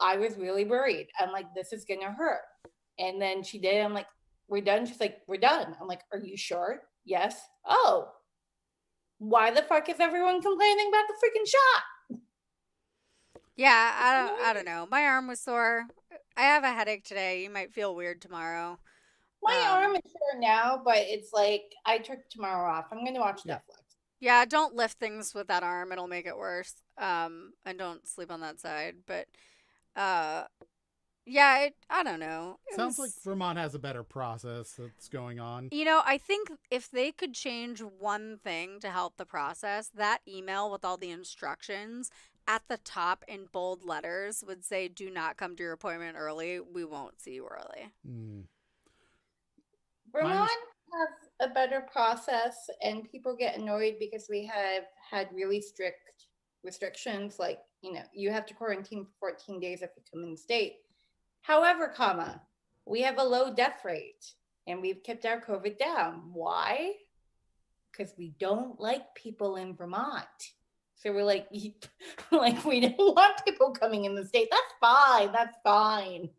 I was really worried. I'm like, this is gonna hurt. And then she did. I'm like, we're done. She's like, we're done. I'm like, are you sure? Yes. Oh, why the fuck is everyone complaining about the freaking shot? Yeah, I don't know. My arm was sore. I have a headache today. You might feel weird tomorrow. My Um, arm is sore now, but it's like I took tomorrow off. I'm gonna watch Yeah. Netflix. Yeah, don't lift things with that arm. It'll make it worse. And don't sleep on that side. But yeah, I don't know. It sounds like was- Vermont has a better process that's going on. You know, I think if they could change one thing to help the process, that email with all the instructions at the top in bold letters would say, do not come to your appointment early. We won't see you early. Hmm. Vermont has a better process, and people get annoyed because we have had really strict restrictions. Like, you have to quarantine for 14 days if you come in the state. However, we have a low death rate, and we've kept our COVID down. Why? Because we don't like people in Vermont. So we're like, like we don't want people coming in the state. That's fine. That's fine.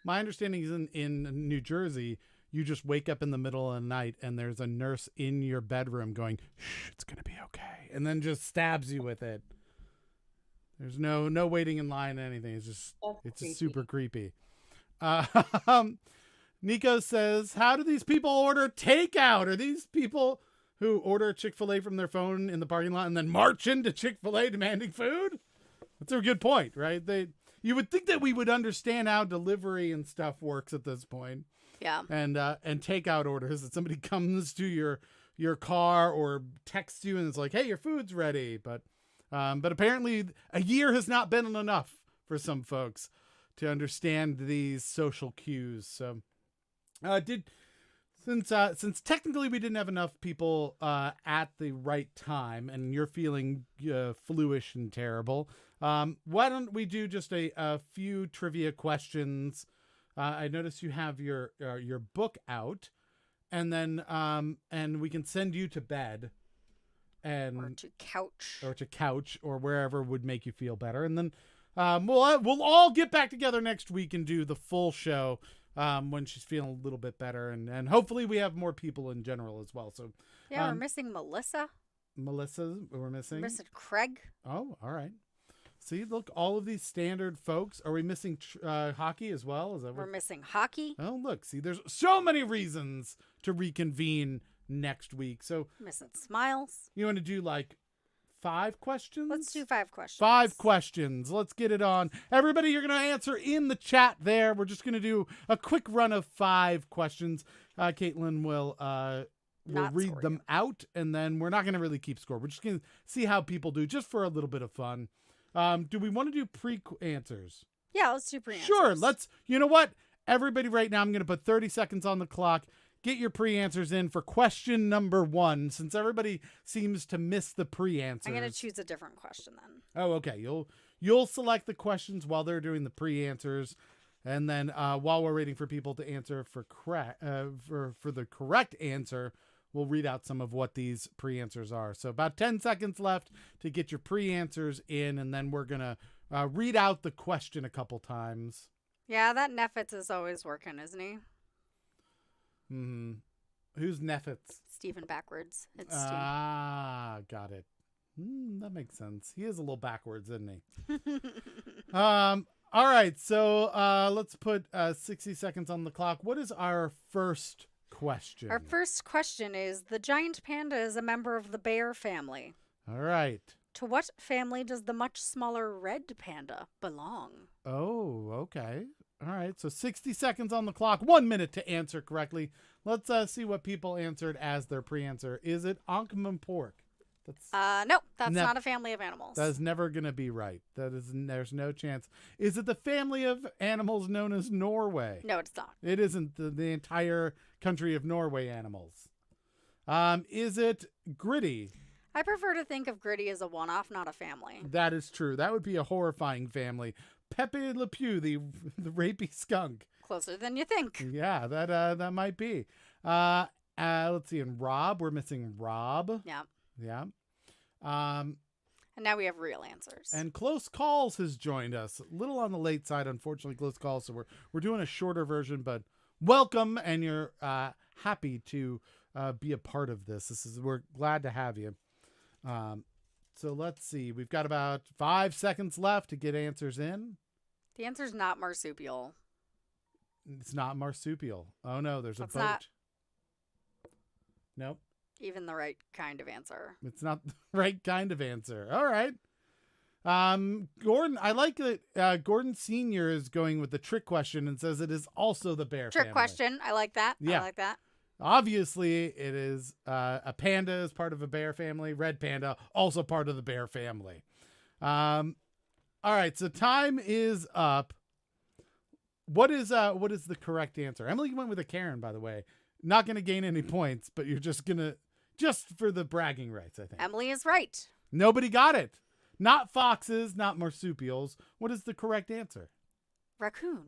My understanding is in New Jersey, you just wake up in the middle of the night and there's a nurse in your bedroom going, shh, it's going to be okay. And then just stabs you with it. There's no waiting in line or anything. It's just, That's it's creepy. super creepy. Nico says, how do these people order takeout? Are these people who order Chick-fil-A from their phone in the parking lot and then march into Chick-fil-A demanding food? That's a good point, right? You would think that we would understand how delivery and stuff works at this point. Yeah. And takeout orders, that somebody comes to your car or texts you and it's like, hey, your food's ready. But apparently a year has not been enough for some folks to understand these social cues. So since technically we didn't have enough people at the right time and you're feeling fluish and terrible, why don't we do just a few trivia questions? I notice you have your book out, and then and we can send you to bed, and Or to couch. or wherever would make you feel better, and then we'll all get back together next week and do the full show when she's feeling a little bit better, and hopefully we have more people in general as well. So Yeah, we're missing Melissa. Melissa, we're missing. We're missing Craig. Oh, all right. See, look, all of these standard folks. Are we missing hockey as well? Is that We're what? missing hockey. Oh, look, see, there's so many reasons to reconvene next week. So We're missing Smiles. you want to do like 5 questions? Let's do 5 questions. 5 questions. Let's get it on. Everybody, you're going to answer in the chat there. We're just going to do a quick run of 5 questions. Caitlin will Not read score them you. out, and then we're not going to really keep score. We're just going to see how people do, just for a little bit of fun. Do we want to do pre-answers? Yeah, let's do pre-answers. Sure. You know what? Everybody right now, I'm going to put 30 seconds on the clock. Get your pre-answers in for question number 1, since everybody seems to miss the pre-answers. I'm going to choose a different question then. Oh, okay. You'll select the questions while they're doing the pre-answers. And then while we're waiting for people to answer for the correct answer, we'll read out some of what these pre-answers are. So about 10 seconds left to get your pre-answers in, and then we're going to read out the question a couple times. Yeah, that Neffitz is always working, isn't he? Hmm. Who's Nefitz? Stephen backwards. It's Stephen. Ah, got it. That makes sense. He is a little backwards, isn't he? All right, so let's put 60 seconds on the clock. What is our first question? Our first question is, the giant panda is a member of the bear family. All right. To what family does the much smaller red panda belong? Oh, okay. All right, so 60 seconds on the clock. 1 minute to answer correctly. Let's see what people answered as their pre-answer. Is it Ankh-Morpork? No, that's No. not a family of animals. That is never going to be right. There's no chance. Is it the family of animals known as Norway? No, it's not. It isn't the entire country of Norway animals. Is it Gritty? I prefer to think of Gritty as a one-off, not a family. That is true. That would be a horrifying family. Pepe Le Pew, the rapey skunk. Closer than you think. Yeah, that might be. Let's see. And Rob, we're missing Rob. Yeah. Yeah. And now we have real answers. And Close Calls has joined us. A little on the late side, unfortunately, Close Calls. So we're doing a shorter version, but welcome, and you're happy to be a part of this. We're glad to have you. So let's see. We've got about 5 seconds left to get answers in. The answer's not marsupial. It's not marsupial. Oh no, there's That's a boat. not- Nope. Even the right kind of answer. It's not the right kind of answer. All right. Gordon, I like that Gordon Sr. is going with the trick question and says it is also the bear Trick family. question. I like that. Yeah. I like that. Obviously, it is a panda is part of a bear family. Red panda, also part of the bear family. All right, so time is up. What is the correct answer? Emily went with a Karen, by the way. Not going to gain any points, but you're just for the bragging rights, I think. Emily is right. Nobody got it. Not foxes, not marsupials. What is the correct answer? Raccoon.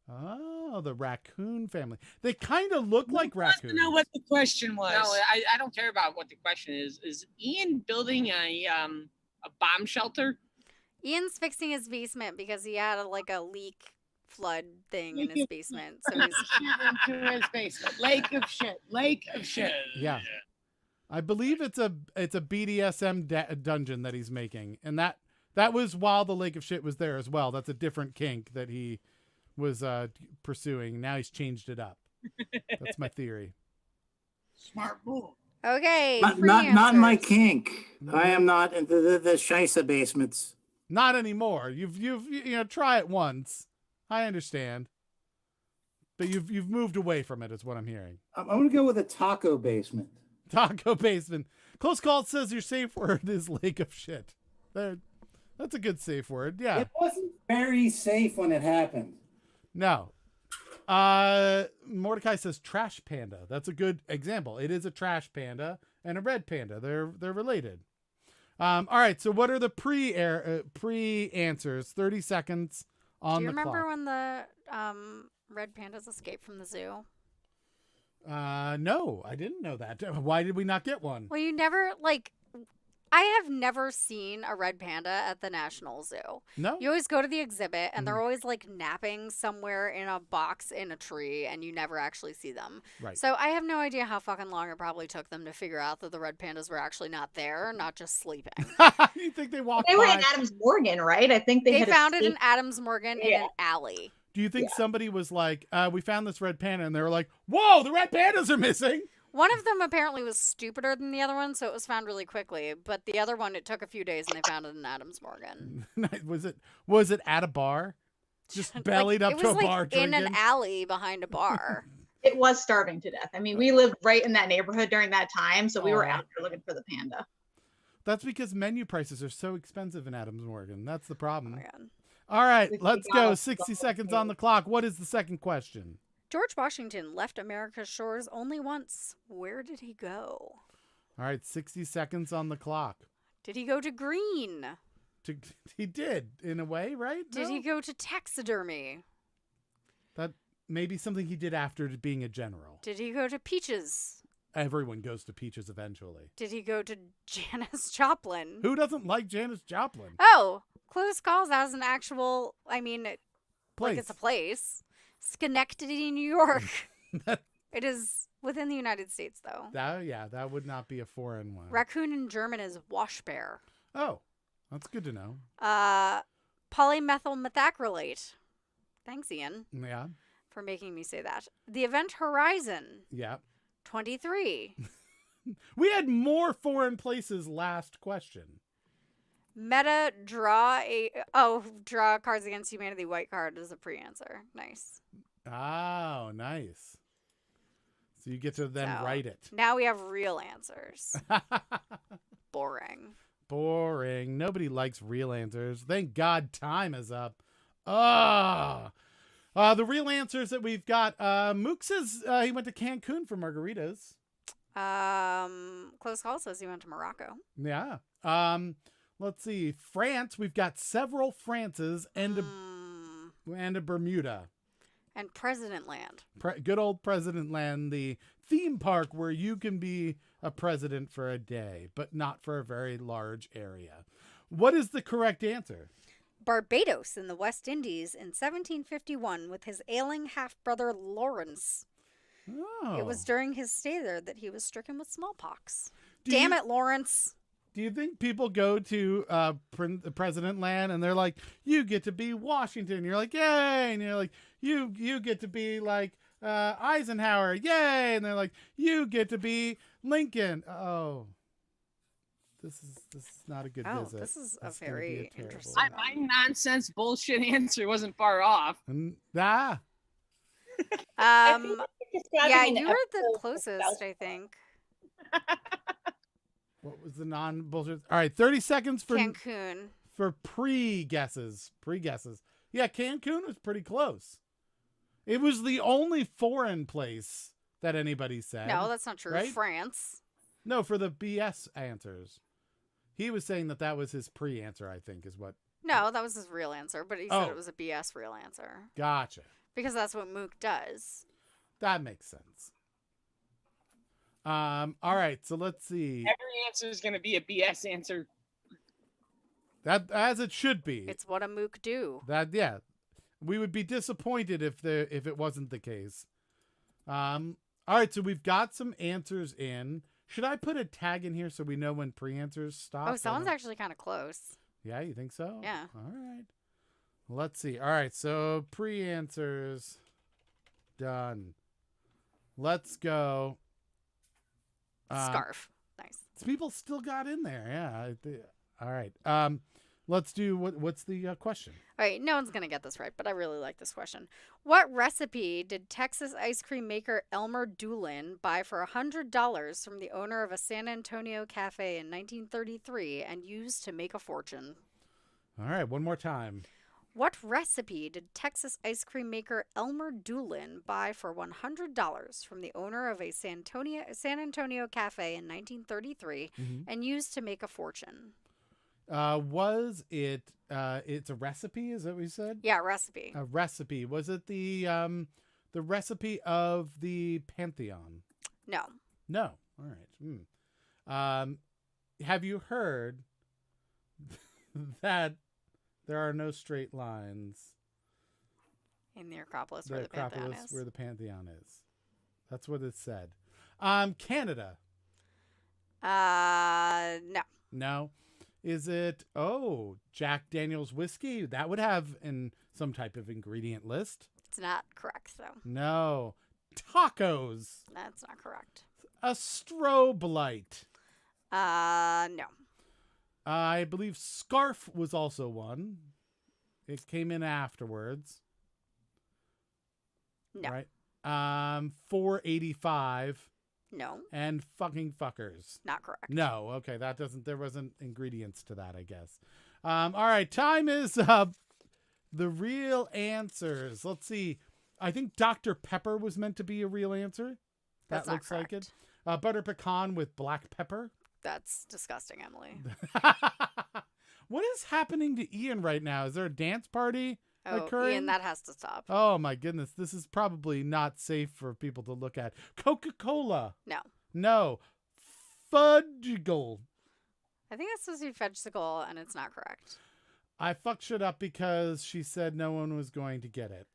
Oh, the raccoon family. They kind of look like Who wants to raccoons. know what the question was? No, I don't care about what the question is. Is Ian building a bomb shelter? Ian's fixing his basement because he had a leak flood thing in his basement. So he's Shit into his basement. Lake of shit. Lake of shit. Yeah. I believe it's a BDSM dungeon that he's making, and that was while the Lake of Shit was there as well. That's a different kink that he was pursuing. Now he's changed it up. That's my theory. Smart move. okay. Not free not my answers. kink. I am not into the Scheisse basements. Not anymore. You've try it once. I understand, but you've moved away from it. Is what I'm hearing. I'm gonna go with a taco basement. Taco basement. Close Call says your safe word is Lake of Shit. That's a good safe word. Yeah. It wasn't very safe when it happened. No. Mordecai says trash panda. That's a good example. It is a trash panda and a red panda. They're related. All right. So what are the pre answers? 30 seconds on Do you the remember clock. when the red pandas escaped from the zoo? No, I didn't know that. Why did we not get one? Well, you never I have never seen a red panda at the National Zoo. No. You always go to the exhibit and they're always napping somewhere in a box in a tree and you never actually see them. Right. So I have no idea how fucking long it probably took them to figure out that the red pandas were actually not there, not just sleeping. You think they walked They were by? in Adams Morgan, right? I think They had found it in escaped. Adams Morgan in Yeah. an alley. Do you think somebody was like, we found this red panda, and they were like, whoa, the red pandas are missing? One of them apparently was stupider than the other one, so it was found really quickly. But the other one, it took a few days, and they found it in Adams Morgan. Was it at a bar? Just bellied up it to a was bar in drinking? an alley behind a bar. It was starving to death. I mean, we lived right in that neighborhood during that time, so we were Aw. out there looking for the panda. That's because menu prices are so expensive in Adams Morgan. That's the Oh problem. my God. All right, $60 let's go. 60 $60 seconds on the clock. What is the second question? George Washington left America's shores only once. Where did he go? All right, 60 seconds on the clock. Did he go to green? He did, in a way, right? Did No? he go to taxidermy? That may be something he did after being a general. Did he go to peaches? Everyone goes to Peaches eventually. Did he go to Janis Joplin? Who doesn't like Janis Joplin? Oh, Close Calls has an actual, I mean, Place. it's a place. Schenectady, New York. It is within the United States, though. That would not be a foreign one. Raccoon in German is Waschbär. Oh, that's good to know. Polymethyl methacrylate. Thanks, Ian, Yeah, for making me say that. The Event Horizon, yeah. 23. We had more foreign places last question. Meta draw Cards Against Humanity white card is a pre-answer. Nice. Oh, nice. So you get to then So, write it. Now we have real answers. Boring. Boring. Nobody likes real answers. Thank God time is up. The real answers that we've got. Mook says he went to Cancun for margaritas. Close Call says he went to Morocco. Yeah. Let's see. France. We've got several Frances and a Bermuda. And President Land. Good old President Land, the theme park where you can be a president for a day, but not for a very large area. What is the correct answer? Barbados in the West Indies in 1751 with his ailing half-brother Lawrence. Oh. It was during his stay there that he was stricken with smallpox. Do Damn you- it, Lawrence. Do you think people go to President Land and they're like, you get to be Washington? You're like, yay. And you're like, you get to be like Eisenhower. Yay. And they're like, you get to be Lincoln. Oh, this is not a good Oh, visit. this is a It's gonna be very terrible interesting one. My nonsense bullshit answer wasn't far off. I think you're describing Yeah, an you were the episode of closest, South I think. What was the non-bullshit? All right, 30 seconds for Cancun. pre-guesses. Yeah, Cancun was pretty close. It was the only foreign place that anybody said. No, that's not true. right? France. No, for the BS answers. He was saying that was his pre-answer, I think, is what. No, that was his real answer, but he said Oh. it was a BS real answer. Gotcha. Because that's what Mook does. That makes sense. All right, so let's see. Every answer is going to be a BS answer. That as it should be. It's what a Mook do. Yeah. We would be disappointed if it wasn't the case. All right, so we've got some answers in. Should I put a tag in here so we know when pre-answers stop? Oh, someone's actually kind of close. Yeah, you think so? Yeah. All right. Let's see. All right, so pre-answers done. Let's go. Scarf. Nice. People still got in there. Yeah. All right. Let's do what's the question? All right, no one's going to get this right, but I really like this question. What recipe did Texas ice cream maker Elmer Doolin buy for $100 from the owner of a San Antonio cafe in 1933 and use to make a fortune? All right, one more time. What recipe did Texas ice cream maker Elmer Doolin buy for $100 from the owner of a San Antonio cafe in 1933 and use to make a fortune? Was it it's a recipe, is that what we said? Yeah, recipe. A recipe. Was it the recipe of the Pantheon? No. No. All right. Have you heard that there are no straight lines? In the Acropolis The where the Pantheon Acropolis is. where the Pantheon is. That's what it said. Canada. No. No. Is it Jack Daniel's whiskey? That would have in some type of ingredient list. It's not correct, though. No. Tacos. That's not correct. A strobe light. No. I believe scarf was also one. It came in afterwards. No. Right. 485 No. and fucking fuckers. Not correct. No. Okay, there wasn't ingredients to that, I guess. All right, time is up. The real answers. Let's see. I think Dr. Pepper was meant to be a real answer. That's That not looks like it. correct. Butter pecan with black pepper. That's disgusting, Emily. What is happening to Ian right now? Is there a dance party Oh, occurring? Ian, that has to stop. Oh my goodness, this is probably not safe for people to look at. Coca-Cola. No. No. Fudgigle. I think that's supposed to be Fudgesicle, and it's not correct. I fucked shit up because she said no one was going to get it.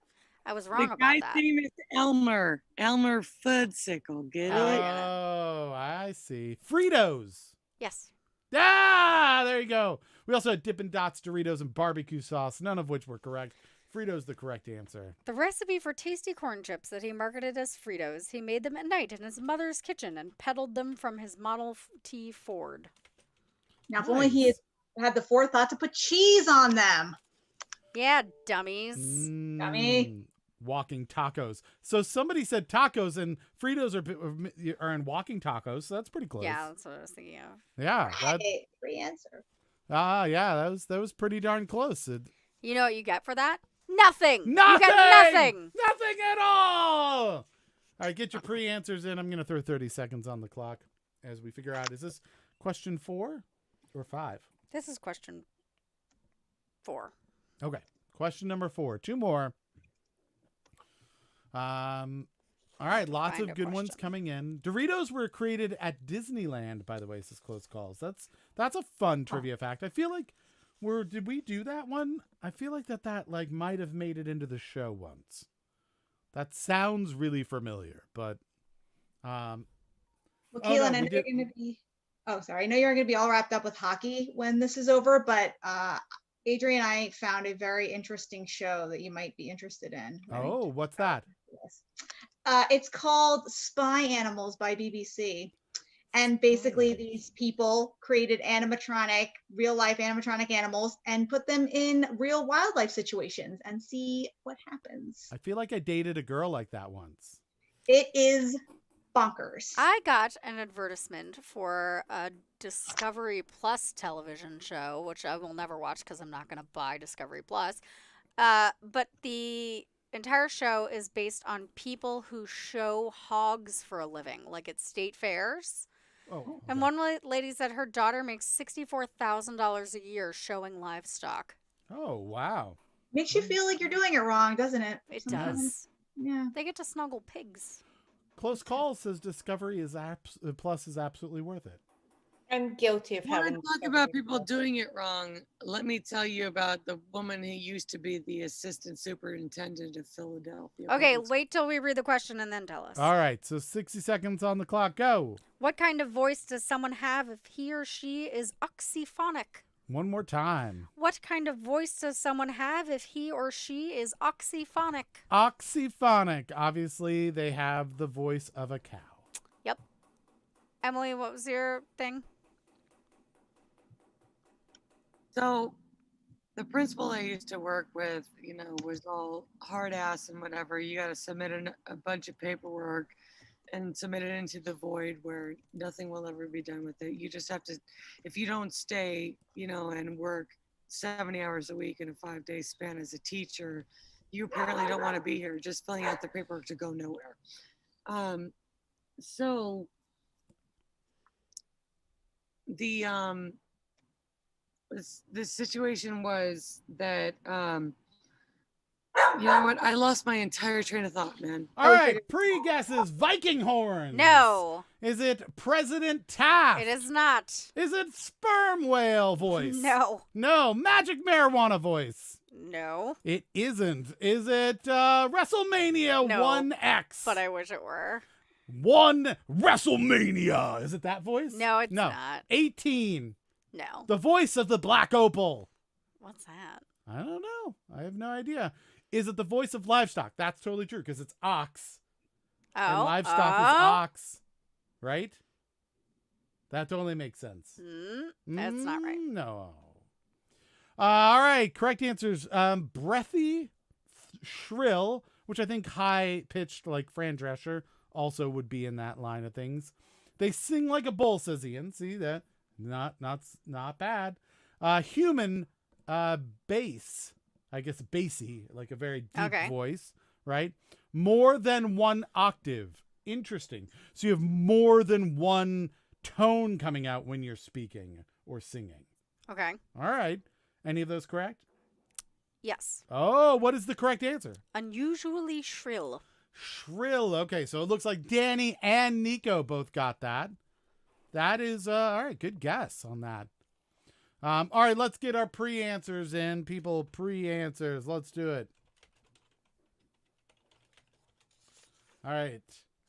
I was wrong The about guy's that. name is Elmer. Elmer Fudsicle. Get it? Oh, I see. Fritos. Yes. Ah, there you go. We also had Dippin' Dots, Doritos, and barbecue sauce, none of which were correct. Fritos the correct answer. The recipe for tasty corn chips that he marketed as Fritos, he made them at night in his mother's kitchen and peddled them from his Model T Ford. Now, if only he had the forethought to put cheese on them. Yeah, dummies. Dummy. Walking tacos. So somebody said tacos, and Fritos are in walking tacos, so that's pretty close. Yeah, that's what I was thinking of. Yeah. Hey, free answer. Yeah, that was pretty darn close. You know what you get for that? Nothing. Nothing! You get nothing. Nothing at all! All right, get your pre-answers in. I'm going to throw 30 seconds on the clock as we figure out, is this question 4 or 5? This is question 4. Okay, question number 4. 2 more. All right, lots Find of a good ones question. coming in. Doritos were created at Disneyland, by the way, says Close Calls. That's a fun trivia fact. I feel like did we do that one? I feel like that like might have made it into the show once. That sounds really familiar, but Well, Oh, Caitlin, no, I we know you're did- going to be. Oh, sorry. I know you're going to be all wrapped up with hockey when this is over, but Adrian and I found a very interesting show that you might be interested in. Ready? oh, what's that? Yes. It's called Spy Animals by BBC. And basically, these people created real life animatronic animals and put them in real wildlife situations and see what happens. I feel like I dated a girl like that once. It is bonkers. I got an advertisement for a Discovery Plus television show, which I will never watch because I'm not going to buy Discovery Plus. But the entire show is based on people who show hogs for a living, like at state fairs. Oh, And okay. one lady said her daughter makes $64,000 a year showing livestock. Oh, wow. Makes you feel like you're doing it wrong, doesn't it? It Sometimes. does. Yeah. They get to snuggle pigs. Close Call says Discovery Plus is absolutely worth it. I'm guilty of Want to having. talk about people doing it wrong? Let me tell you about the woman who used to be the assistant superintendent of Philadelphia. Okay, Public wait till we read the question and then tell us. All right, so 60 seconds on the clock. Go. What kind of voice does someone have if he or she is oxyphonic? One more time. What kind of voice does someone have if he or she is oxyphonic? Oxyphonic. Obviously, they have the voice of a cow. Yep. Emily, what was your thing? So the principal I used to work with, was all hard ass and whatever. You got to submit a bunch of paperwork and submit it into the void where nothing will ever be done with it. You just have to, if you don't stay, and work 70 hours a week in a 5-day span as a teacher, you apparently don't want to be here. Just filling out the paperwork to go nowhere. So the this situation was that you know what? I lost my entire train of thought, man. All right, pre-guesses. Viking horns. No, Is it President Taft? it is not. Is it sperm whale voice? No, No, magic marijuana voice. no, It isn't. Is it WrestleMania No, 1X? but I wish it were. One WrestleMania. Is it that voice? No, it's no. not. 18. No. The voice of the Black Opal. What's that? I don't know. I have no idea. Is it the voice of livestock? That's totally true because it's ox. Oh, And livestock is ox. Right? That totally makes sense. That's not right. No. All right. Correct answers. Breathy, shrill, which I think high pitched like Fran Drescher also would be in that line of things. They sing like a bull, says Ian. See that? Not bad. Human, bass. I guess bassy, like a very deep Okay. voice, right? More than one octave. Interesting. So you have more than one tone coming out when you're speaking or singing. Okay. All right. Any of those correct? Yes. Oh, what is the correct answer? Unusually shrill. Shrill. Okay, so it looks like Danny and Nico both got that. That is, all right, good guess on that. All right, let's get our pre-answers in. People, pre-answers. Let's do it. All right.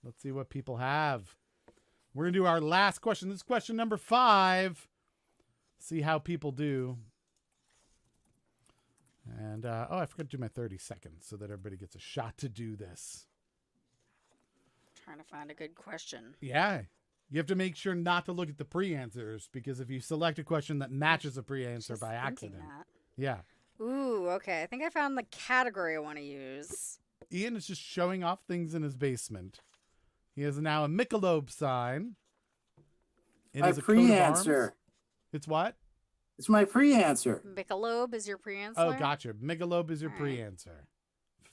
Let's see what people have. We're going to do our last question. This is question number 5. See how people do. And, I forgot to do my 30 seconds so that everybody gets a shot to do this. Trying to find a good question. Yeah. You have to make sure not to look at the pre-answers, because if you select a question that matches a pre-answer Just by thinking accident. that. Yeah. Ooh, okay. I think I found the category I want to use. Ian is just showing off things in his basement. He has now a Michelob sign. It My is a coat of pre-answer. arms. It's what? It's my pre-answer. Michelob is your pre-answer? Oh, gotcha. Michelob is your All right. pre-answer.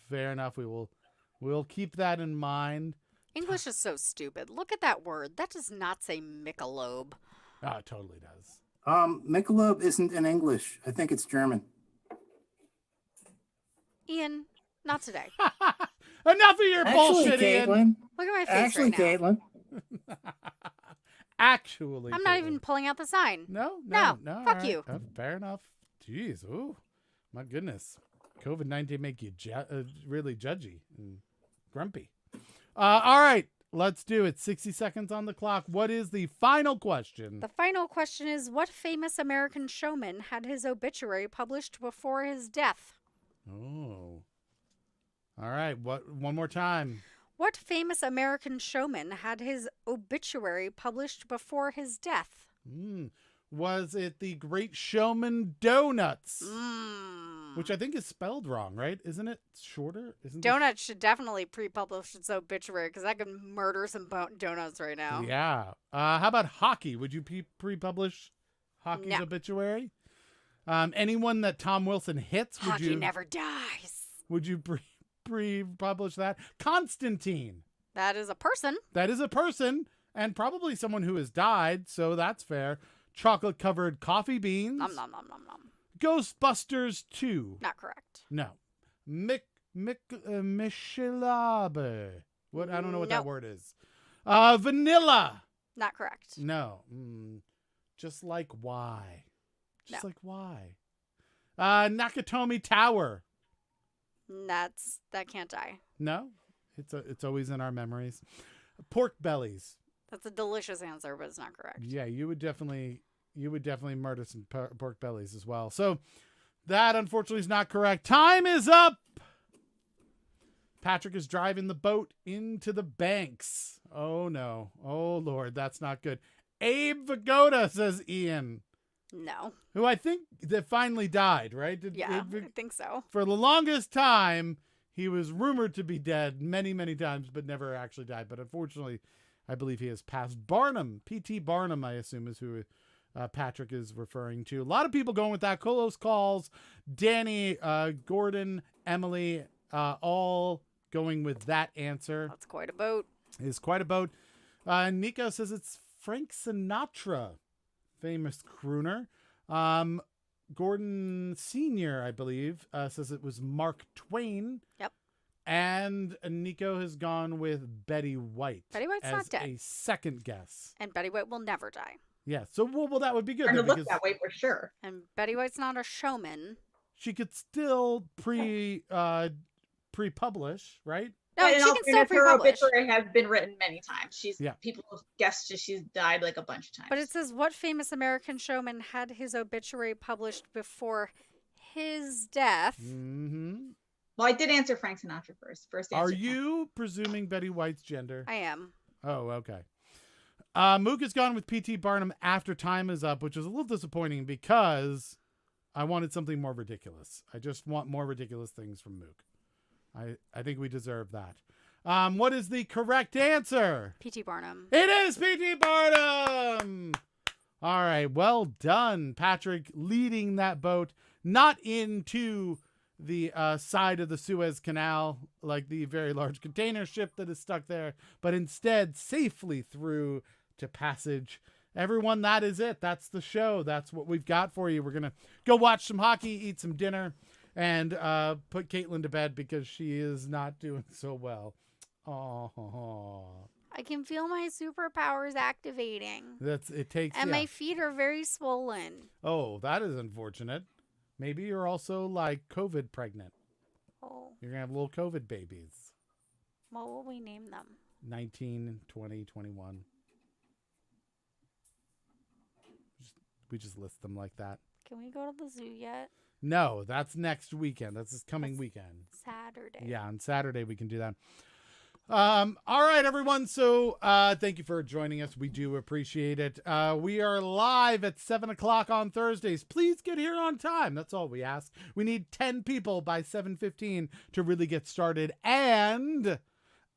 Fair enough. We'll keep that in mind. English is so stupid. Look at that word. That does not say Michelob. Oh, it totally does. Michelob isn't in English. I think it's German. Ian, not today. Enough of your Actually, bullshit, Ian. Caitlin. Look at my face Actually, right now. Caitlin. Actually, I'm not Caitlin. even pulling out the sign. No. Fuck all right. you. Fair enough. Jeez. Ooh, my goodness. COVID-19 make you really judgy and grumpy. All right. Let's do it. 60 seconds on the clock. What is the final question? The final question is, what famous American showman had his obituary published before his death? Oh. All right. One more time. What famous American showman had his obituary published before his death? Was it the Great Showman Donuts? Mmm. Which I think is spelled wrong, right? Isn't it shorter? Isn't Donuts should definitely pre-publish its obituary because I could murder some donuts right now. Yeah. How about hockey? Would you pre-publish hockey's No. obituary? Anyone that Tom Wilson hits, would Hockey you never dies. would you pre-publish that? Constantine. That is a person. That is a person, and probably someone who has died, so that's fair. Chocolate-covered coffee beans. Nom nom nom nom nom. Ghostbusters 2. Not correct. No. Michelabe. What? I don't know what that Nope. word is. Vanilla. Not correct. No. Just like why? Just No. like why? Nakatomi Tower. That can't die. No. It's always in our memories. Pork bellies. That's a delicious answer, but it's not correct. Yeah, you would definitely murder some pork bellies as well. So that unfortunately is not correct. Time is up. Patrick is driving the boat into the banks. Oh no. Oh Lord, that's not good. Abe Vigoda, says Ian, No. who I think that finally died, right? Yeah, I think so. For the longest time, he was rumored to be dead many, many times, but never actually died. But unfortunately, I believe he has passed. Barnum, P.T. Barnum, I assume is who Patrick is referring to. A lot of people going with that. Close calls. Danny, Gordon, Emily, all going with that answer. That's quite a boat. Is quite a boat. Nico says it's Frank Sinatra, famous crooner. Gordon Sr., I believe, says it was Mark Twain. Yep. And Nico has gone with Betty White. Betty White's as not dead. a second guess. And Betty White will never die. Yeah, so well that would be good. Starting Then, to look because that way for sure. And Betty White's not a showman. she could still pre-publish, right? No, And in she all can still fairness, her pre-publish. obituary has been written many times. Yeah. People have guessed she's died like a bunch of times. But it says, what famous American showman had his obituary published before his death? Mm-hmm. Well, I did answer Frank Sinatra first. First answer. Are you presuming Betty White's gender? I am. Oh, okay. Mook has gone with P.T. Barnum after time is up, which is a little disappointing because I wanted something more ridiculous. I just want more ridiculous things from Mook. I think we deserve that. What is the correct answer? P.T. Barnum. It is P.T. Barnum! All right, well done, Patrick, leading that boat, not into the side of the Suez Canal, like the very large container ship that is stuck there, but instead safely through to passage. Everyone, that is it. That's the show. That's what we've got for you. We're going to go watch some hockey, eat some dinner, and put Caitlin to bed because she is not doing so well. Oh, I can feel my superpowers activating. it takes. And yeah. my feet are very swollen. Oh, that is unfortunate. Maybe you're also like COVID pregnant. Oh. You're gonna have little COVID babies. What will we name them? 19, 20, 21. We just list them like that. Can we go to the zoo yet? No, that's next weekend. That's this coming weekend. Saturday. Yeah, on Saturday we can do that. All right, everyone. So thank you for joining us. We do appreciate it. We are live at 7 o'clock on Thursdays. Please get here on time. That's all we ask. We need 10 people by 7:15 to really get started. And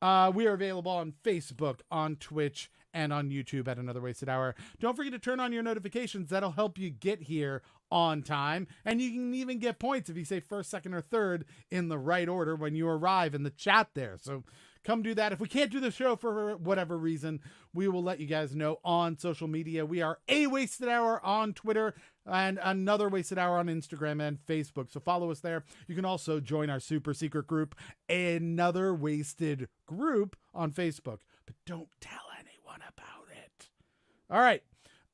we are available on Facebook, on Twitch, and on YouTube at Another Wasted Hour. Don't forget to turn on your notifications. That'll help you get here on time. And you can even get points if you say first, second, or third in the right order when you arrive in the chat there. So come do that. If we can't do the show for whatever reason, we will let you guys know on social media. We are A Wasted Hour on Twitter and Another Wasted Hour on Instagram and Facebook. So follow us there. You can also join our super secret group, Another Wasted Group, on Facebook. But don't tell anyone about it. All right.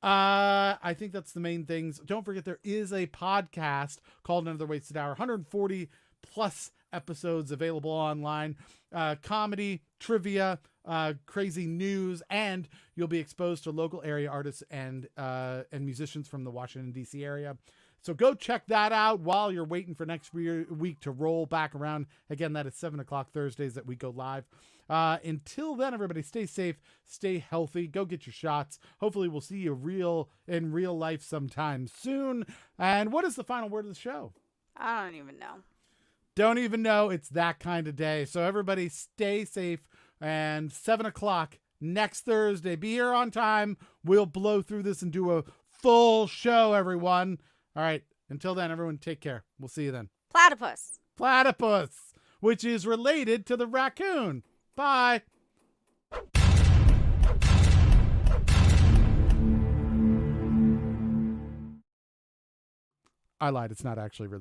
I think that's the main things. Don't forget there is a podcast called Another Wasted Hour. 140 plus episodes available online. Comedy, trivia, crazy news, and you'll be exposed to local area artists and musicians from the Washington, D.C. area. So go check that out while you're waiting for next week to roll back around. Again, that is 7 o'clock Thursdays that we go live. Until then, everybody stay safe, stay healthy, go get your shots. Hopefully we'll see you in real life sometime soon. And what is the final word of the show? I don't even know. Don't even know. It's that kind of day. So everybody stay safe. And 7 o'clock next Thursday. Be here on time. We'll blow through this and do a full show, everyone. All right. Until then, everyone take care. We'll see you then. Platypus. Platypus, which is related to the raccoon. Bye. I lied. It's not actually related.